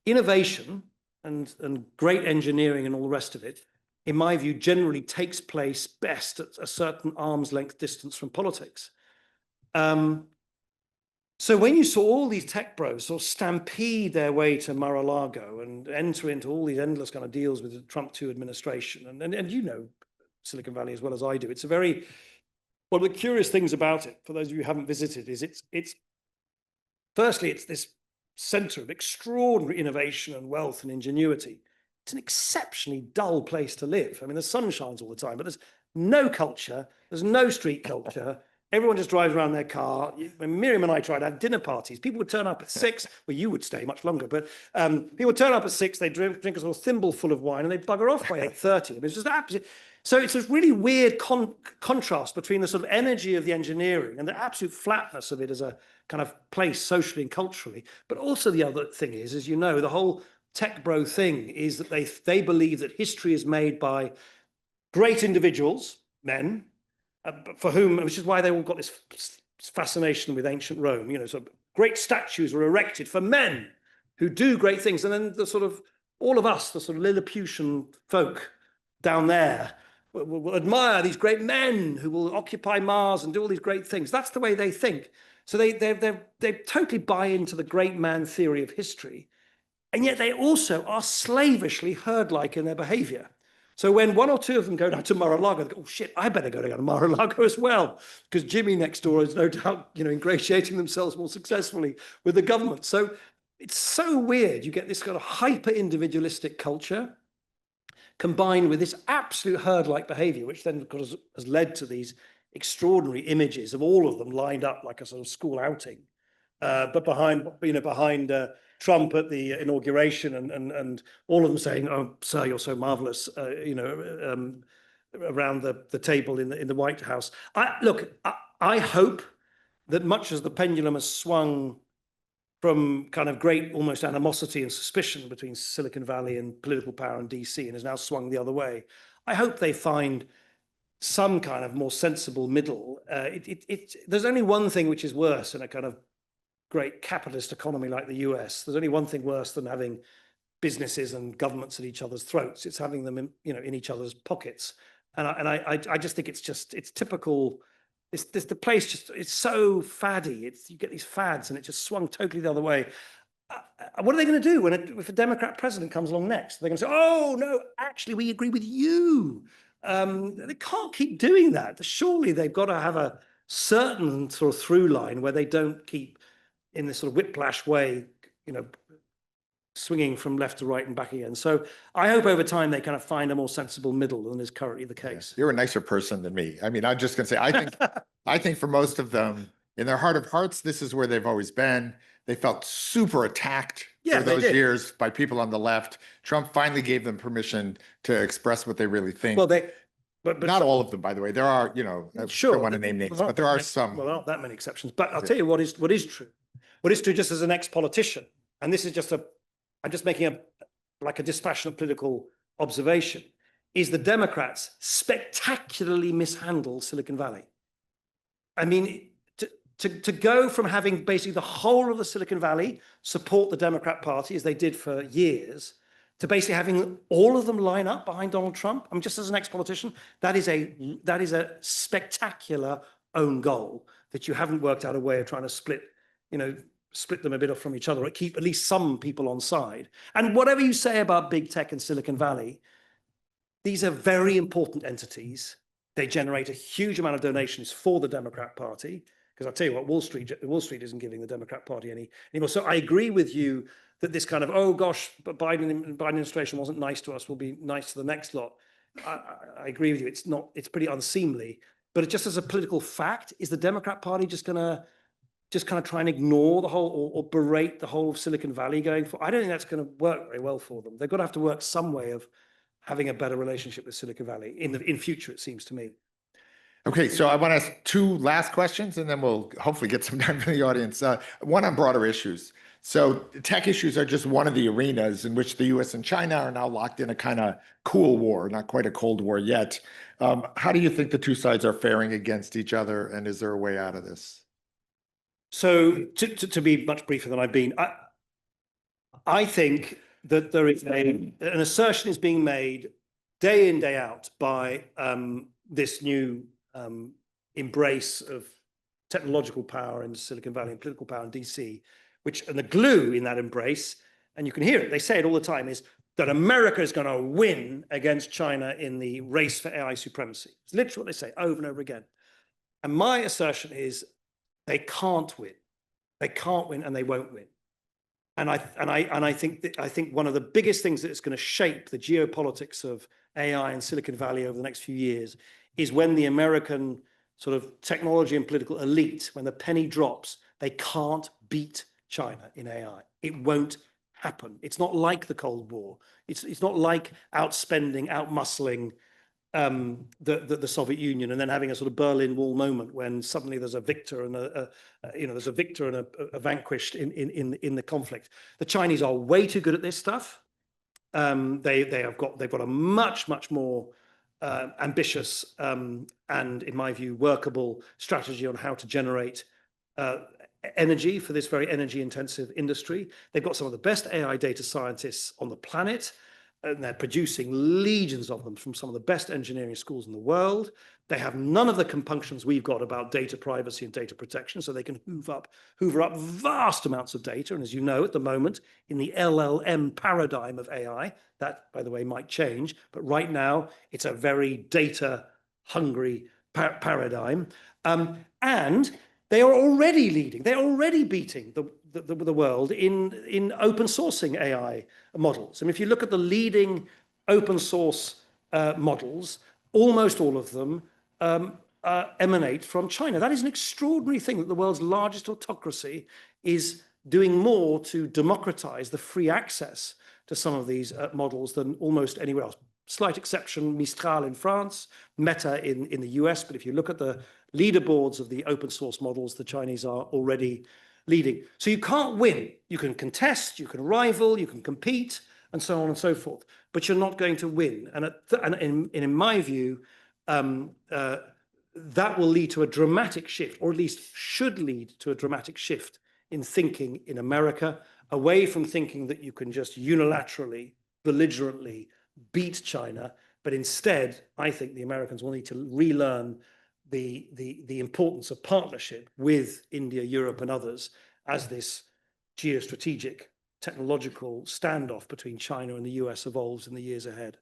innovation and great engineering and all the rest of it, in my view, generally takes place best at a certain arm's length distance from politics. So when you saw all these tech bros sort of stampede their way to Mar-a-Lago and enter into all these endless kind of deals with the Trump 2 administration, and you know Silicon Valley as well as I do, it's one of the curious things about it, for those of you who haven't visited, is firstly, it's this center of extraordinary innovation and wealth and ingenuity. It's an exceptionally dull place to live. I mean, the sun shines all the time, but there's no culture. There's no street culture. Everyone just drives around their car. When Miriam and I tried to have dinner parties, people would turn up at 6. Well, you would stay much longer, but people would turn up at 6. They drink a sort of thimble full of wine, and they bugger off by 8:30. It was just absolutely. So it's a really weird contrast between the sort of energy of the engineering and the absolute flatness of it as a kind of place socially and culturally. But also the other thing is, as you know, the whole tech bro thing is that they believe that history is made by great individuals, men, for whom, which is why they all got this fascination with ancient Rome. You know, so great statues were erected for men who do great things, and then the sort of all of us, the sort of Lilliputian folk down there, will admire these great men who will occupy Mars and do all these great things. That's the way they think. So they totally buy into the great man theory of history, and yet they also are slavishly herd-like in their behavior. So when one or two of them go down to Mar-a-Lago, they go, oh shit, I better go down to Mar-a-Lago as well, because Jimmy next door is no doubt, you know, ingratiating themselves more successfully with the government. So it's so weird. You get this kind of hyper-individualistic culture combined with this absolute herd-like behavior, which then, of course, has led to these extraordinary images of all of them lined up like a sort of school outing, but behind Trump at the inauguration, and all of them saying, "Oh, sir, you're so marvelous," around the table in the White House. I hope that much as the pendulum has swung from kind of great almost animosity and suspicion between Silicon Valley and political power in DC and has now swung the other way, I hope they find some kind of more sensible middle. There's only one thing which is worse in a kind of great capitalist economy like the US. There's only one thing worse than having businesses and governments at each other's throats. It's having them in each other's pockets. And I just think it's typical. The place it's so faddy. You get these fads, and it just swung totally the other way. What are they going to do if a Democrat president comes along next? They're going to say, "Oh no, actually, we agree with you." They can't keep doing that. Surely they've got to have a certain sort of through line where they don't keep in this sort of whiplash way, swinging from left to right and back again. So I hope over time they kind of find a more sensible middle than is currently the case. You're a nicer person than me. I mean, I'm just going to say, I think for most of them, in their heart of hearts, this is where they've always been. They felt super attacked for those years by people on the left. Trump finally gave them permission to express what they really think. Well, but not all of them, by the way. There are, I don't want to name names, but there are some. Well, not that many exceptions. But I'll tell you what is true. What is true, just as an ex-politician, and this is I'm just making a dispassionate political observation, is the Democrats spectacularly mishandled Silicon Valley. I mean, to go from having basically the whole of the Silicon Valley support the Democrat Party, as they did for years, to basically having all of them line up behind Donald Trump. I mean, just as an ex-politician, that is a spectacular own goal that you haven't worked out a way of trying to split them a bit off from each other, or keep at least some people on side. And whatever you say about big tech and Silicon Valley, these are very important entities. They generate a huge amount of donations for the Democrat Party, because I'll tell you what, Wall Street isn't giving the Democrat Party anymore. So I agree with you that this kind of, oh gosh, but Biden administration wasn't nice to us, we'll be nice to the next lot. I agree with you. It's pretty unseemly. But just as a political fact, is the Democrat Party just kind of try and ignore the whole or berate the whole of Silicon Valley going for? I don't think that's going to work very well for them. They've got to have to work some way of having a better relationship with Silicon Valley in future, it seems to me. Okay, so I want to ask two last questions, and then we'll hopefully get some time from the audience. One on broader issues. So tech issues are just one of the arenas in which the US and China are now locked in a kind of cool war, not quite a Cold War yet. How do you think the two sides are faring against each other, and is there a way out of this? So to be much briefer than I've been, I think that there is an assertion is being made day in, day out by this new embrace of technological power in Silicon Valley and political power in DC, and the glue in that embrace, and you can hear it, they say it all the time, is that America is going to win against China in the race for AI supremacy. It's literally what they say over and over again. And my assertion is they can't win. They can't win, and they won't win. And I think one of the biggest things that is going to shape the geopolitics of AI in Silicon Valley over the next few years is when the American sort of technology and political elite, when the penny drops, they can't beat China in AI. It won't happen. It's not like the Cold War. It's not like outspending, outmuscling the Soviet Union, and then having a sort of Berlin Wall moment when suddenly there's a victor and there's a victor and a vanquished in the conflict. The Chinese are way too good at this stuff. They've got a much more ambitious and, in my view, workable strategy on how to generate energy for this very energy-intensive industry. They've got some of the best AI data scientists on the planet, and they're producing legions of them from some of the best engineering schools in the world. They have none of the compunctions we've got about data privacy and data protection, so they can hoover up vast amounts of data. And as you know, at the moment, in the LLM paradigm of AI, that, by the way, might change, but right now, it's a very data-hungry paradigm. And they are already leading, they're already beating the world in open sourcing AI models. And if you look at the leading open source models, almost all of them emanate from China. That is an extraordinary thing, that the world's largest autocracy is doing more to democratize the free access to some of these models than almost anywhere else. Slight exception, Mistral in France, Meta in the US, but if you look at the leaderboards of the open source models, the Chinese are already leading. So you can't win. You can contest, you can rival, you can compete, and so on and so forth, but you're not going to win. And in my view, that will lead to a dramatic shift, or at least should lead to a dramatic shift in thinking in America, away from thinking that you can just unilaterally, belligerently beat China, but instead, I think the Americans will need to relearn the importance of partnership with India, Europe, and others as this geostrategic technological standoff between China and the US evolves in the years ahead.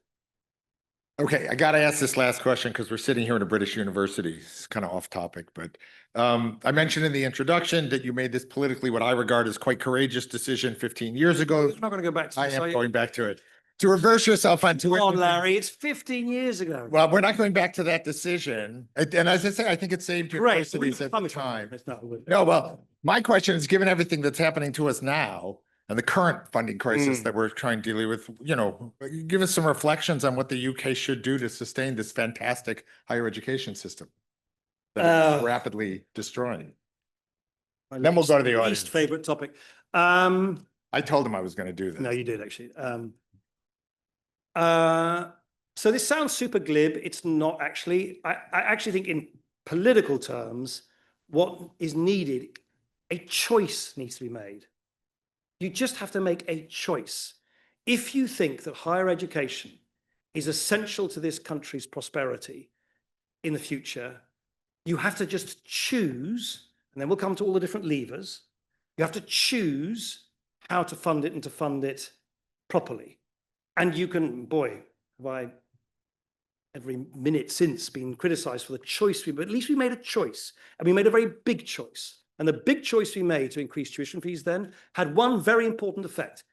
Okay, I got to ask this last question because we're sitting here in a British university. It's kind of off topic, but I mentioned in the introduction that you made this politically what I regard as quite courageous decision 15 years ago. I'm not going to go back to this. I am going back to it. To reverse yourself onto it. Come on, Larry, it's 15 years ago. Well, we're not going back to that decision. And as I say, I think it saved your universities at the time. No, well, my question is, given everything that's happening to us now and the current funding crisis that we're trying to deal with, give us some reflections on what the UK should do to sustain this fantastic higher education system that is rapidly destroying. Then we'll go to the audience. Least favorite topic. I told him I was going to do this. No, you did actually. So this sounds super glib. It's not actually. I actually think in political terms, what is needed, a choice needs to be made. You just have to make a choice. If you think that higher education is essential to this country's prosperity in the future, you have to just choose, and then we'll come to all the different levers. You have to choose how to fund it and to fund it properly. And you can, boy, have I every minute since been criticized for the choice we made, but at least we made a choice, and we made a very big choice. And the big choice we made to increase tuition fees then had one very important effect.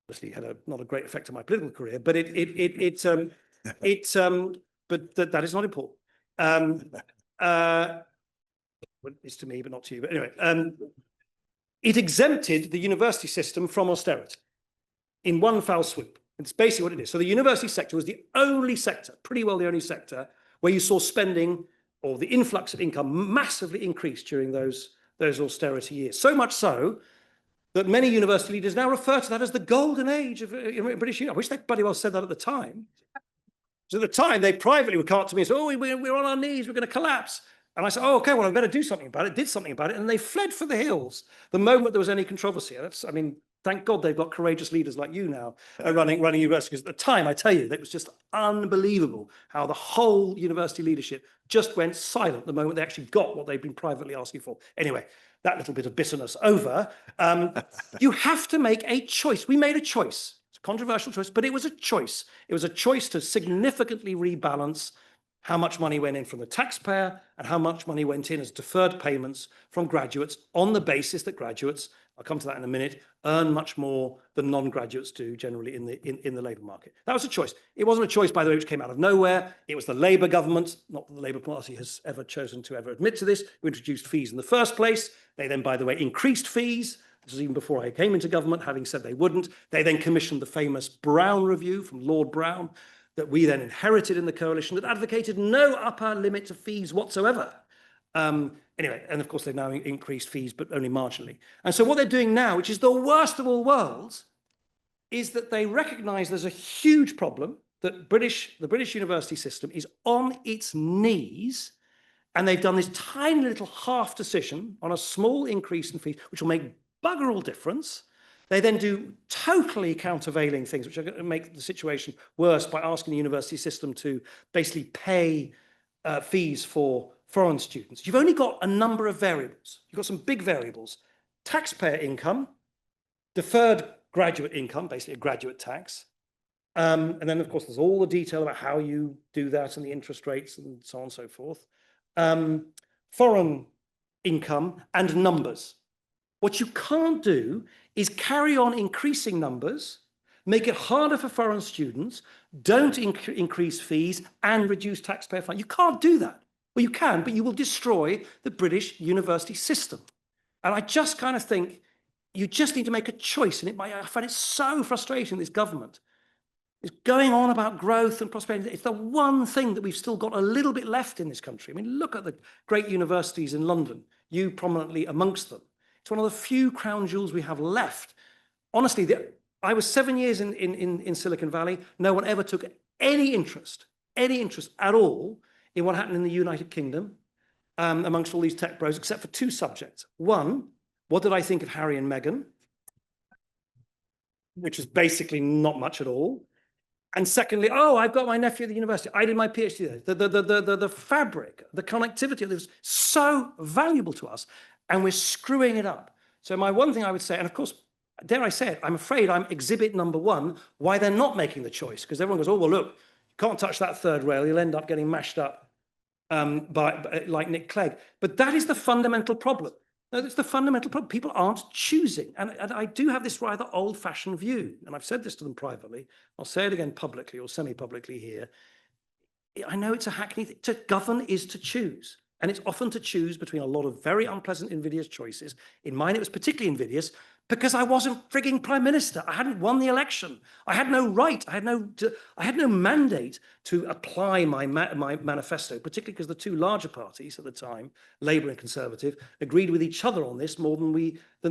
Obviously, it had not a great effect on my political career, but that is not important. It's to me, but not to you. But anyway, it exempted the university system from austerity in one foul swoop. It's basically what it is. So the university sector was the only sector, pretty well the only sector, where you saw spending or the influx of income massively increase during those austerity years. So much so that many university leaders now refer to that as the golden age of British University. I wish they bloody well said that at the time. So at the time, they privately would come up to me and say, oh, we're on our knees, we're going to collapse. And I said, oh, okay, well, I better do something about it, did something about it. And they fled for the hills the moment there was any controversy. Thank God they've got courageous leaders like you now running universities. At the time, I tell you, it was just unbelievable how the whole university leadership just went silent the moment they actually got what they'd been privately asking for. Anyway, that little bit of bitterness over. You have to make a choice. We made a choice. It's a controversial choice, but it was a choice. It was a choice to significantly rebalance how much money went in from the taxpayer and how much money went in as deferred payments from graduates on the basis that graduates, I'll come to that in a minute, earn much more than non-graduates do generally in the labour market. That was a choice. It wasn't a choice, by the way, which came out of nowhere. It was the Labour government, not that the Labour Party has ever chosen to ever admit to this, who introduced fees in the first place. They then, by the way, increased fees. This was even before I came into government, having said they wouldn't. They then commissioned the famous Brown Review from Lord Brown, that we then inherited in the coalition that advocated no upper limit to fees whatsoever. Anyway, and of course they've now increased fees, but only marginally. And so what they're doing now, which is the worst of all worlds, is that they recognize there's a huge problem, that the British university system is on its knees, and they've done this tiny little half decision on a small increase in fees, which will make bugger all difference. They then do totally countervailing things, which are going to make the situation worse by asking the university system to basically pay fees for foreign students. You've only got a number of variables. You've got some big variables: taxpayer income, deferred graduate income, basically a graduate tax. And then, of course, there's all the detail about how you do that and the interest rates and so on and so forth. Foreign income and numbers. What you can't do is carry on increasing numbers, make it harder for foreign students, don't increase fees, and reduce taxpayer funding. You can't do that. Well, you can, but you will destroy the British university system. And I just kind of think you just need to make a choice. And I find it so frustrating, this government is going on about growth and prosperity. It's the one thing that we've still got a little bit left in this country. I mean, look at the great universities in London, you prominently amongst them. It's one of the few crown jewels we have left. Honestly, I was 7 years in Silicon Valley. No one ever took any interest at all in what happened in the United Kingdom amongst all these tech bros, except for two subjects. One, what did I think of Harry and Meghan? Which is basically not much at all. And secondly, oh, I've got my nephew at the university. I did my PhD there. The fabric, the connectivity that was so valuable to us, and we're screwing it up. So my one thing I would say, and of course, dare I say it, I'm afraid I'm exhibit number one why they're not making the choice, because everyone goes, oh, well, look, you can't touch that third rail. You'll end up getting mashed up by like Nick Clegg. But that is the fundamental problem. No, that's the fundamental problem. People aren't choosing. And I do have this rather old-fashioned view, and I've said this to them privately. I'll say it again publicly or semi-publicly here. I know it's a hackneyed thing. To govern is to choose. And it's often to choose between a lot of very unpleasant, invidious choices. In mine, it was particularly invidious because I wasn't frigging prime minister. I hadn't won the election. I had no right. I had no mandate to apply my manifesto, particularly because the two larger parties at the time, Labour and Conservative, agreed with each other on this more than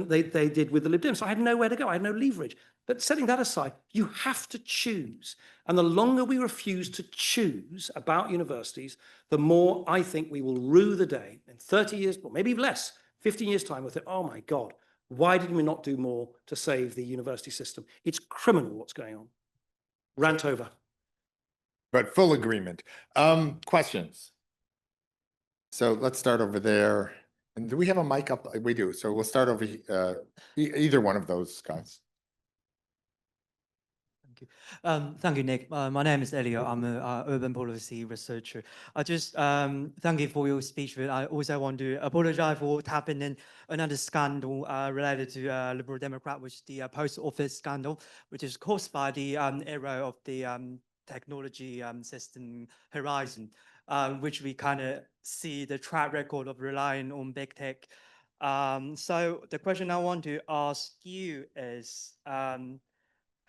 they did with the Lib Dems. So I had nowhere to go. I had no leverage. But setting that aside, you have to choose. And the longer we refuse to choose about universities, the more I think we will rue the day in 30 years, or maybe less, 15 years' time, with it. Oh my God, why did we not do more to save the university system? It's criminal what's going on. Rant over. But full agreement. Questions? So let's start over there. And do we have a mic up? We do. So we'll start over either one of those guys. Thank you, Nick. My name is Elliot. I'm an urban policy researcher. I just thank you for your speech. But I also want to apologize for tapping in another scandal related to Liberal Democrat, which is the post office scandal, which is caused by the era of the technology system horizon, which we kind of see the track record of relying on big tech. So the question I want to ask you is,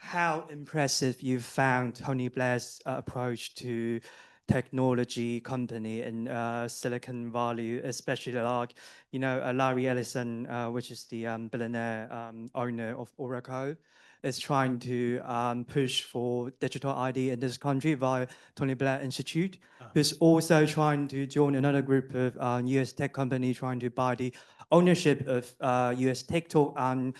how impressive you found Tony Blair's approach to technology company in Silicon Valley, especially like, you know, Larry Ellison, which is the billionaire owner of Oracle, is trying to push for digital ID in this country via Tony Blair Institute, who's also trying to join another group of US tech companies trying to buy the ownership of US TikTok, and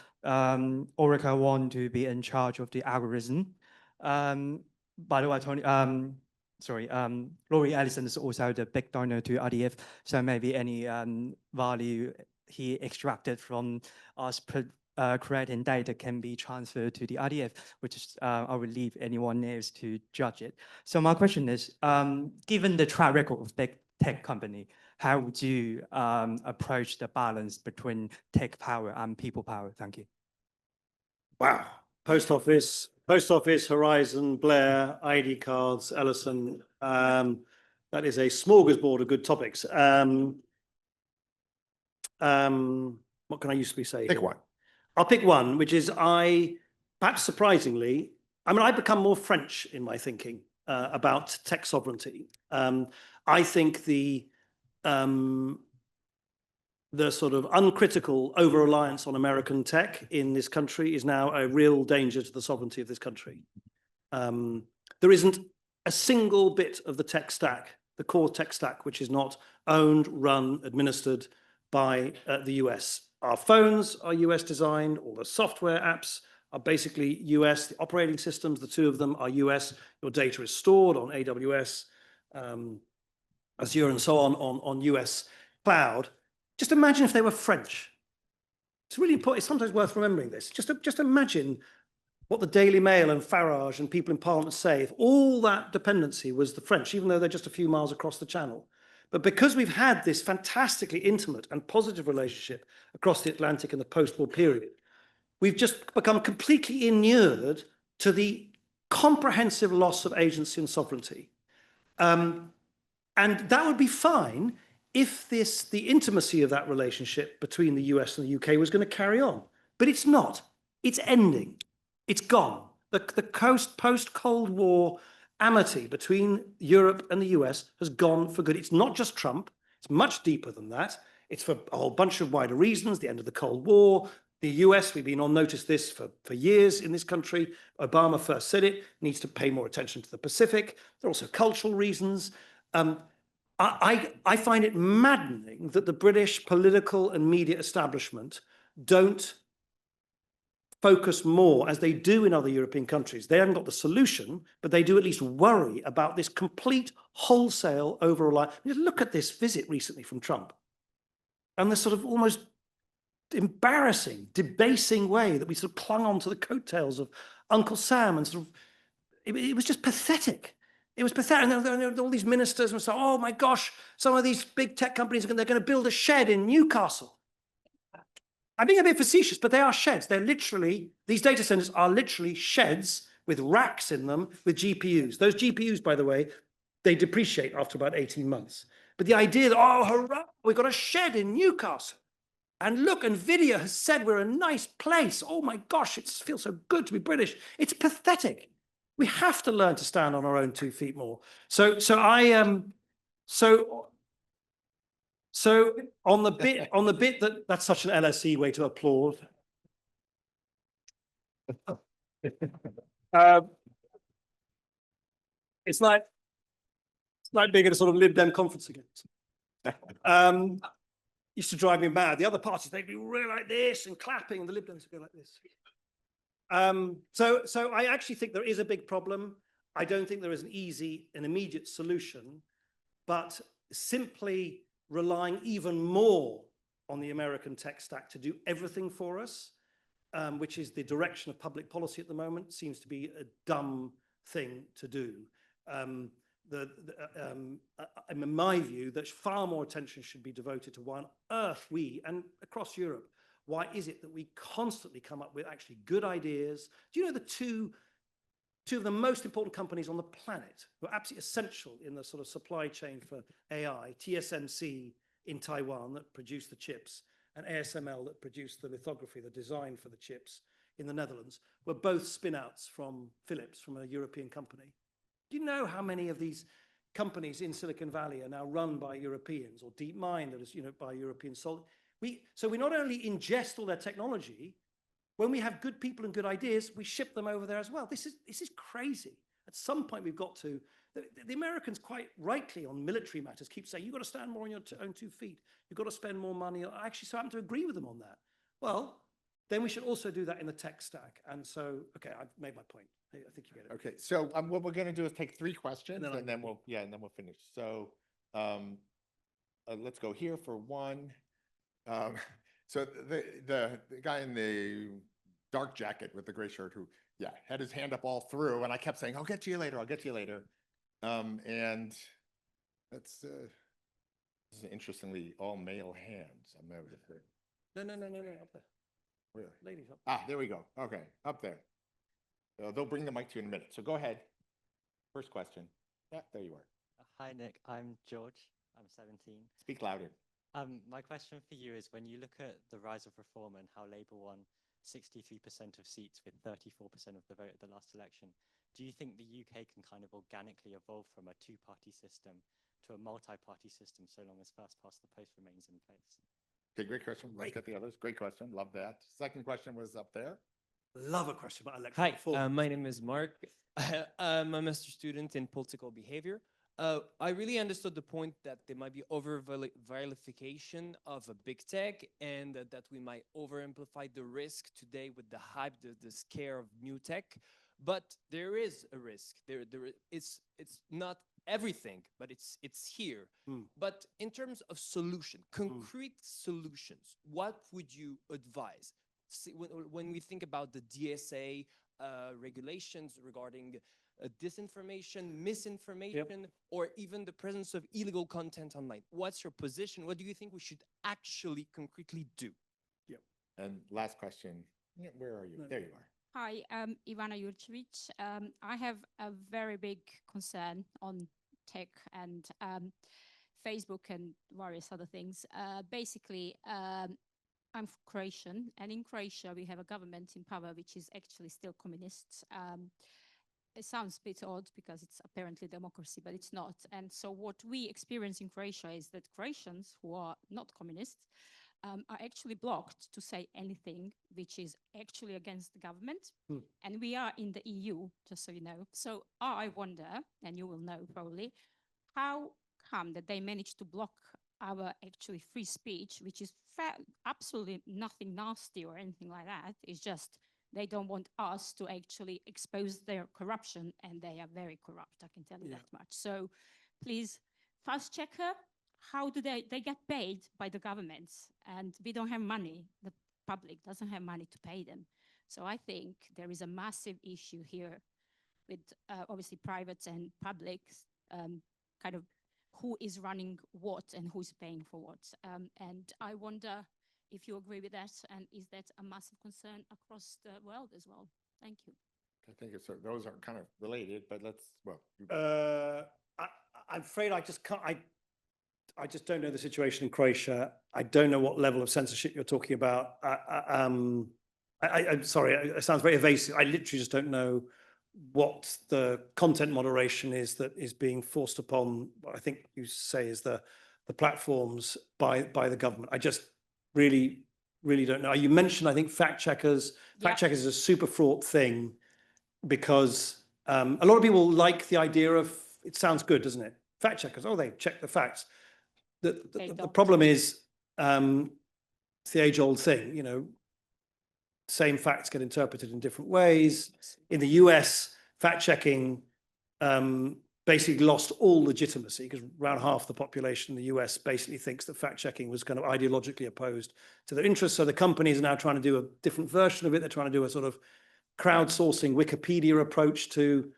Oracle want to be in charge of the algorithm. By the way, Laurie Ellison is also the big donor to IDF, so maybe any value he extracted from us creating data can be transferred to the IDF, which is, I will leave anyone else to judge it. So my question is, given the track record of big tech company, how would you approach the balance between tech power and people power? Thank you. Wow. Post office, Horizon, Blair, ID cards, Ellison. That is a smorgasbord of good topics. What can I usefully say? Pick one. I'll pick one, which is perhaps surprisingly, I mean, I've become more French in my thinking about tech sovereignty. I think the sort of uncritical over-reliance on American tech in this country is now a real danger to the sovereignty of this country. There isn't a single bit of the tech stack, the core tech stack, which is not owned, run, administered by the US. Our phones are US designed, all the software apps are basically US, the operating systems, the two of them are US. Your data is stored on AWS, Azure and so on US cloud. Just imagine if they were French. It's really important. It's sometimes worth remembering this. Just imagine what the Daily Mail and Farage and people in Parliament say if all that dependency was the French, even though they're just a few miles across the channel. But because we've had this fantastically intimate and positive relationship across the Atlantic in the post-war period, we've just become completely inured to the comprehensive loss of agency and sovereignty. And that would be fine if the intimacy of that relationship between the US and the UK was going to carry on. But it's not. It's ending. It's gone. The post-Cold War amity between Europe and the US has gone for good. It's not just Trump. It's much deeper than that. It's for a whole bunch of wider reasons, the end of the Cold War. The US, we've been on notice this for years in this country. Obama first said it, needs to pay more attention to the Pacific. There are also cultural reasons. I find it maddening that the British political and media establishment don't focus more, as they do in other European countries. They haven't got the solution, but they do at least worry about this complete wholesale over-reliance. Look at this visit recently from Trump and the sort of almost embarrassing, debasing way that we sort of clung on to the coattails of Uncle Sam, and sort of it was just pathetic. It was pathetic. And there were all these ministers and so, oh my gosh, some of these big tech companies, they're going to build a shed in Newcastle. I'm being a bit facetious, but they are sheds. They're literally, these data centers are literally sheds with racks in them with GPUs. Those GPUs, by the way, they depreciate after about 18 months. But the idea that, oh, hurrah, we've got a shed in Newcastle. And look, NVIDIA has said we're a nice place. Oh my gosh, it feels so good to be British. It's pathetic. We have to learn to stand on our own 2 feet more. So on the bit that's such an LSE way to applaud. It's like being at a sort of Lib Dem conference again. Used to drive me mad. The other parties, they'd be really like this and clapping, and the Lib Dems would go like this. So I actually think there is a big problem. I don't think there is an immediate solution, but simply relying even more on the American tech stack to do everything for us, which is the direction of public policy at the moment, seems to be a dumb thing to do. In my view, that far more attention should be devoted to why on earth we, and across Europe, why is it that we constantly come up with actually good ideas? Do you know the two of the most important companies on the planet who are absolutely essential in the sort of supply chain for AI, TSMC in Taiwan that produced the chips, and ASML that produced the lithography, the design for the chips in the Netherlands, were both spin-outs from Philips, from a European company. Do you know how many of these companies in Silicon Valley are now run by Europeans, or DeepMind that is, by European solid? So we not only ingest all their technology, when we have good people and good ideas, we ship them over there as well. This is crazy. At some point, we've got to. The Americans, quite rightly, on military matters, keep saying you've got to stand more on your own 2 feet. You've got to spend more money. I actually so happen to agree with them on that. Well, then we should also do that in the tech stack. And so, okay, I've made my point. I think you get it. Okay, so what we're going to do is take 3 questions, and then we'll finish. So let's go here for one. So the guy in the dark jacket with the gray shirt who, had his hand up all through, and I kept saying, I'll get to you later, I'll get to you later. And that's this is interestingly all male hands. I'm over there. No, up there. Where? Ladies up there. There we go. Okay, up there. They'll bring the mic to you in a minute. So go ahead. First question. Yeah, there you are. Hi, Nick. I'm George. I'm 17. Speak louder. My question for you is, when you look at the rise of reform and how Labour won 63% of seats with 34% of the vote at the last election, do you think the UK can kind of organically evolve from a two-party system to a multi-party system so long as first past the post remains in place? Okay, great question. Let's get the others. Great question. Love that. Second question was up there. Love a question about electoral Hi, reform. my name is Mark. I'm a master student in political behavior. I really understood the point that there might be over-vilification of a big tech, and that we might over-amplify the risk today with the hype, the scare of new tech. But there is a risk. It's not everything, but it's here. But in terms of solution, concrete solutions, what would you advise? When we think about the DSA regulations regarding disinformation, misinformation, or even the presence of illegal content online, what's your position? What do you think we should actually concretely do? Yeah. And last question, where are you? There you are. Hi, I'm Ivana Jurcevic. I have a very big concern on tech and Facebook and various other things. Basically, I'm Croatian, and in Croatia we have a government in power which is actually still communist. It sounds a bit odd because it's apparently democracy, but it's not. And so what we experience in Croatia is that Croatians who are not communists are actually blocked to say anything which is actually against the government. And we are in the EU, just so you know. So I wonder, and you will know probably, how come that they managed to block our actually free speech, which is absolutely nothing nasty or anything like that. It's just they don't want us to actually expose their corruption, and they are very corrupt, I can tell you that much. So please, fast checker, how do they get paid by the governments, and we don't have money. The public doesn't have money to pay them. So I think there is a massive issue here with obviously privates and publics, kind of who is running what and who's paying for what. And I wonder if you agree with that, and is that a massive concern across the world as well? Thank you. I think it's, those are kind of related, but let's, well. I'm afraid I just can't, I just don't know the situation in Croatia. I don't know what level of censorship you're talking about. I'm sorry, it sounds very evasive. I literally just don't know what the content moderation is that is being forced upon, what I think you say is the platforms by the government. I just really don't know. You mentioned, I think, fact checkers. Fact checkers is a super fraught thing because a lot of people like the idea of, it sounds good, doesn't it? Fact checkers, oh, they check the facts. The problem is, it's the age-old thing, you know, same facts get interpreted in different ways. In the US, fact-checking basically lost all legitimacy because around half the population in the US basically thinks that fact-checking was kind of ideologically opposed to their interests. So the companies are now trying to do a different version of it. They're trying to do a sort of crowdsourcing Wikipedia approach to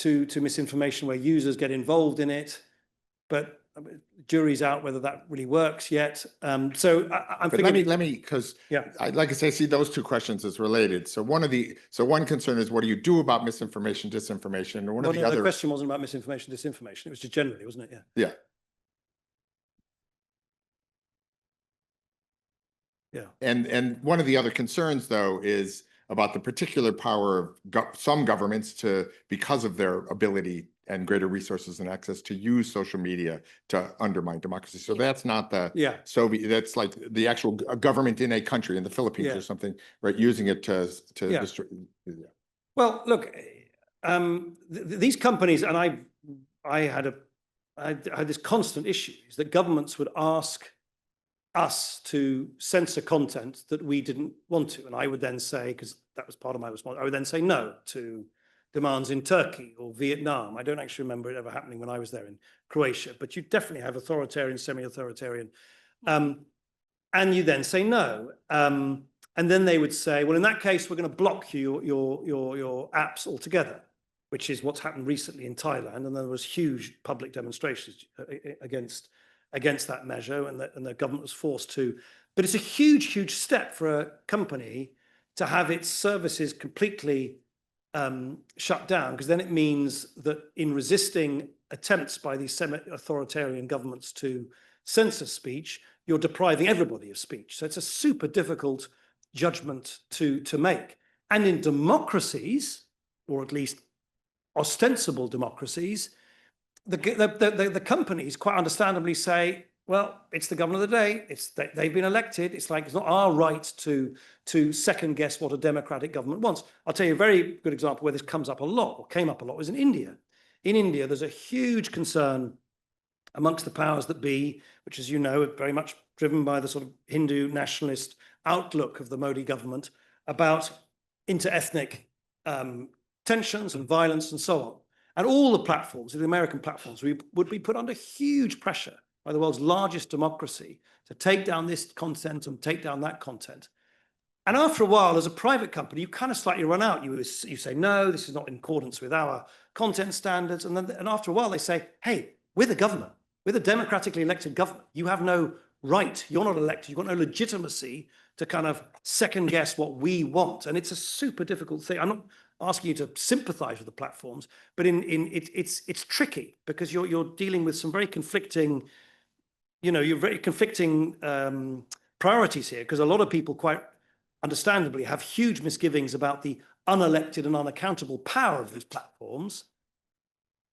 misinformation where users get involved in it. But jury's out whether that really works yet. So I'm thinking. Let me, because like I say, I see those two questions as related. So one concern is, what do you do about misinformation, disinformation? And one of the other. The question wasn't about misinformation, disinformation. It was just generally, wasn't it? Yeah. Yeah. And one of the other concerns, though, is about the particular power of some governments to, because of their ability and greater resources and access, to use social media to undermine democracy. So that's not the Soviet, that's like the actual government in a country, in the Philippines or something, right? Using it to destroy. Well, look, these companies, and I had this constant issue, is that governments would ask us to censor content that we didn't want to. And I would then say, because that was part of my response, I would then say no to demands in Turkey or Vietnam. I don't actually remember it ever happening when I was there in Croatia, but you definitely have authoritarian, semi-authoritarian. And you then say no. And then they would say, well, in that case, we're going to block your apps altogether, which is what's happened recently in Thailand. And there was huge public demonstrations against that measure, and the government was forced to. But it's a huge step for a company to have its services completely shut down, because then it means that in resisting attempts by these semi-authoritarian governments to censor speech, you're depriving everybody of speech. So it's a super difficult judgment to make. And in democracies, or at least ostensible democracies, the companies quite understandably say, well, it's the government of the day. They've been elected. It's like it's not our right to second guess what a democratic government wants. I'll tell you a very good example where this comes up a lot, or came up a lot, was in India. In India, there's a huge concern amongst the powers that be, which, as you know, are very much driven by the sort of Hindu nationalist outlook of the Modi government, about inter-ethnic tensions and violence and so on. And all the platforms, the American platforms, would be put under huge pressure by the world's largest democracy to take down this content and take down that content. And after a while, as a private company, you kind of slightly run out. You say, no, this is not in accordance with our content standards. And after a while, they say, hey, we're the government. We're the democratically elected government. You have no right. You're not elected. You've got no legitimacy to kind of second guess what we want. And it's a super difficult thing. I'm not asking you to sympathize with the platforms, but it's tricky because you're dealing with some very conflicting, priorities here, because a lot of people quite understandably have huge misgivings about the unelected and unaccountable power of these platforms.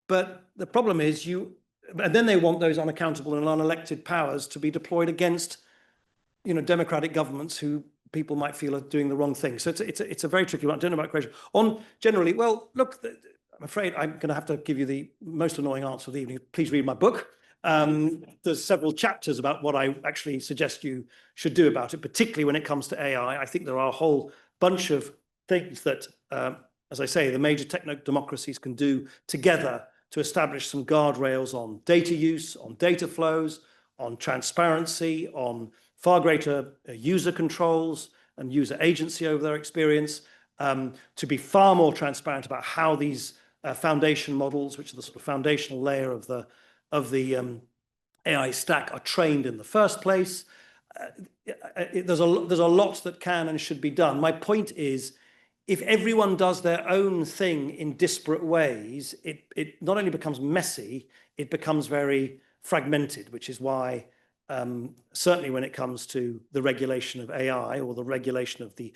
But the problem is and then they want those unaccountable and unelected powers to be deployed against, democratic governments who people might feel are doing the wrong thing. So it's a very tricky one. I don't know about creation. On generally, well, look, I'm afraid I'm going to have to give you the most annoying answer of the evening. Please read my book. There's several chapters about what I actually suggest you should do about it, particularly when it comes to AI. I think there are a whole bunch of things that, as I say, the major techno democracies can do together to establish some guardrails on data use, on data flows, on transparency, on far greater user controls and user agency over their experience, to be far more transparent about how these foundation models, which are the sort of foundational layer of the AI stack, are trained in the first place. There's a lot that can and should be done. My point is, if everyone does their own thing in disparate ways, it not only becomes messy, it becomes very fragmented, which is why certainly when it comes to the regulation of AI or the regulation of the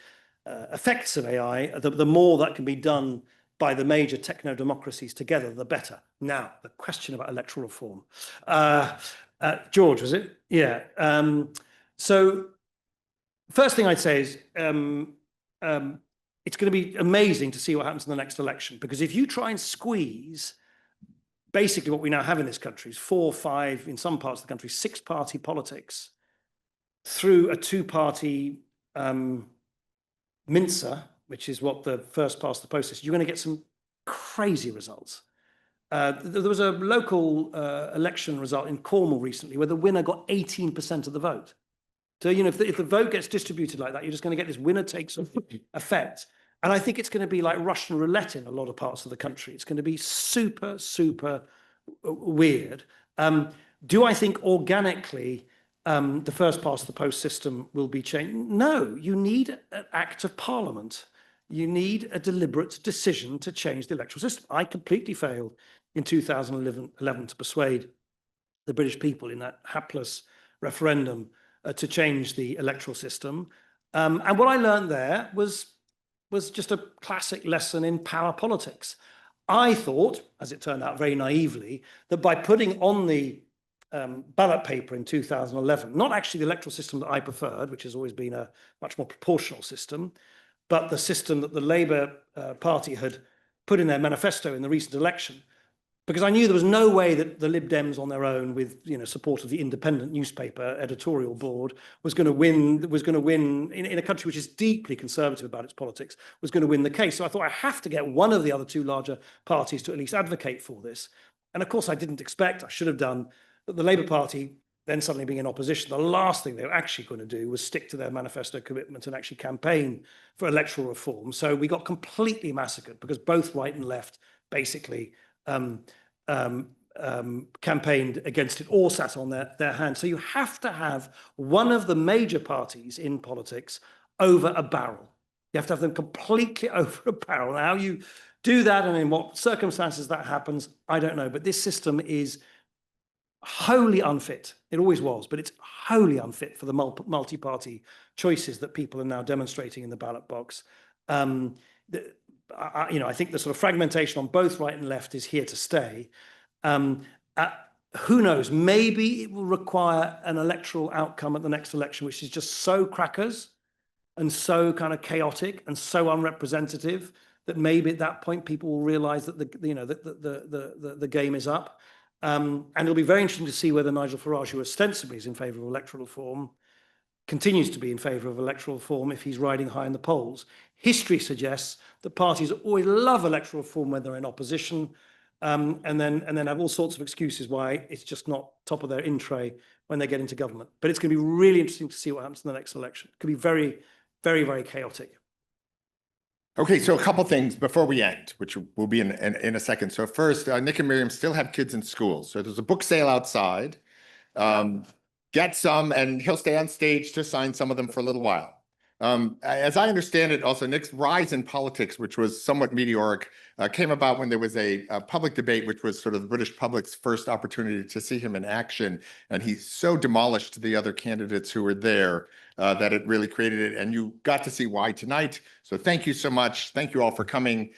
effects of AI, the more that can be done by the major techno-democracies together, the better. Now, the question about electoral reform. George, was it? Yeah. So first thing I'd say is it's going to be amazing to see what happens in the next election, because if you try and squeeze basically what we now have in this country is 4, 5, in some parts of the country, 6-party politics through a 2-party mincer, which is what the first past the post is, you're going to get some crazy results. There was a local election result in Cornwall recently where the winner got 18% of the vote. So, if the vote gets distributed like that, you're just going to get this winner takes effect. And I think it's going to be like Russian roulette in a lot of parts of the country. It's going to be super, super weird. Do I think organically the first past the post system will be changed? No, you need an act of parliament. You need a deliberate decision to change the electoral system. I completely failed in 2011 to persuade the British people in that hapless referendum to change the electoral system. And what I learned there was just a classic lesson in power politics. I thought, as it turned out very naively, that by putting on the ballot paper in 2011, not actually the electoral system that I preferred, which has always been a much more proportional system, but the system that the Labour Party had put in their manifesto in the recent election, because I knew there was no way that the Lib Dems on their own, with support of the independent newspaper editorial board, was going to win in a country which is deeply conservative about its politics, was going to win the case. So I thought I have to get one of the other 2 larger parties to at least advocate for this. And of course, I didn't expect, I should have done, that the Labour Party, then suddenly being in opposition, the last thing they were actually going to do was stick to their manifesto commitment and actually campaign for electoral reform. So we got completely massacred because both right and left basically campaigned against it, or sat on their hands. So you have to have one of the major parties in politics over a barrel. You have to have them completely over a barrel. Now, how you do that and in what circumstances that happens, I don't know. But this system is wholly unfit. It always was, but it's wholly unfit for the multi-party choices that people are now demonstrating in the ballot box. I think the sort of fragmentation on both right and left is here to stay. Who knows? Maybe it will require an electoral outcome at the next election, which is just so crackers and so kind of chaotic and so unrepresentative that maybe at that point people will realise that the game is up. And it'll be very interesting to see whether Nigel Farage, who ostensibly is in favour of electoral reform, continues to be in favour of electoral reform if he's riding high in the polls. History suggests that parties always love electoral reform when they're in opposition, and then have all sorts of excuses why it's just not top of their in tray when they get into government. But it's going to be really interesting to see what happens in the next election. It could be very, very, very chaotic. Okay, so a couple things before we end, which will be in a second. So first, Nick and Miriam still have kids in school. So there's a book sale outside. Get some, and he'll stay on stage to sign some of them for a little while. As I understand it, also Nick's rise in politics, which was somewhat meteoric, came about when there was a public debate, which was sort of the British public's first opportunity to see him in action. And he so demolished the other candidates who were there that it really created it. And you got to see why tonight. So thank you so much. Thank you all for coming.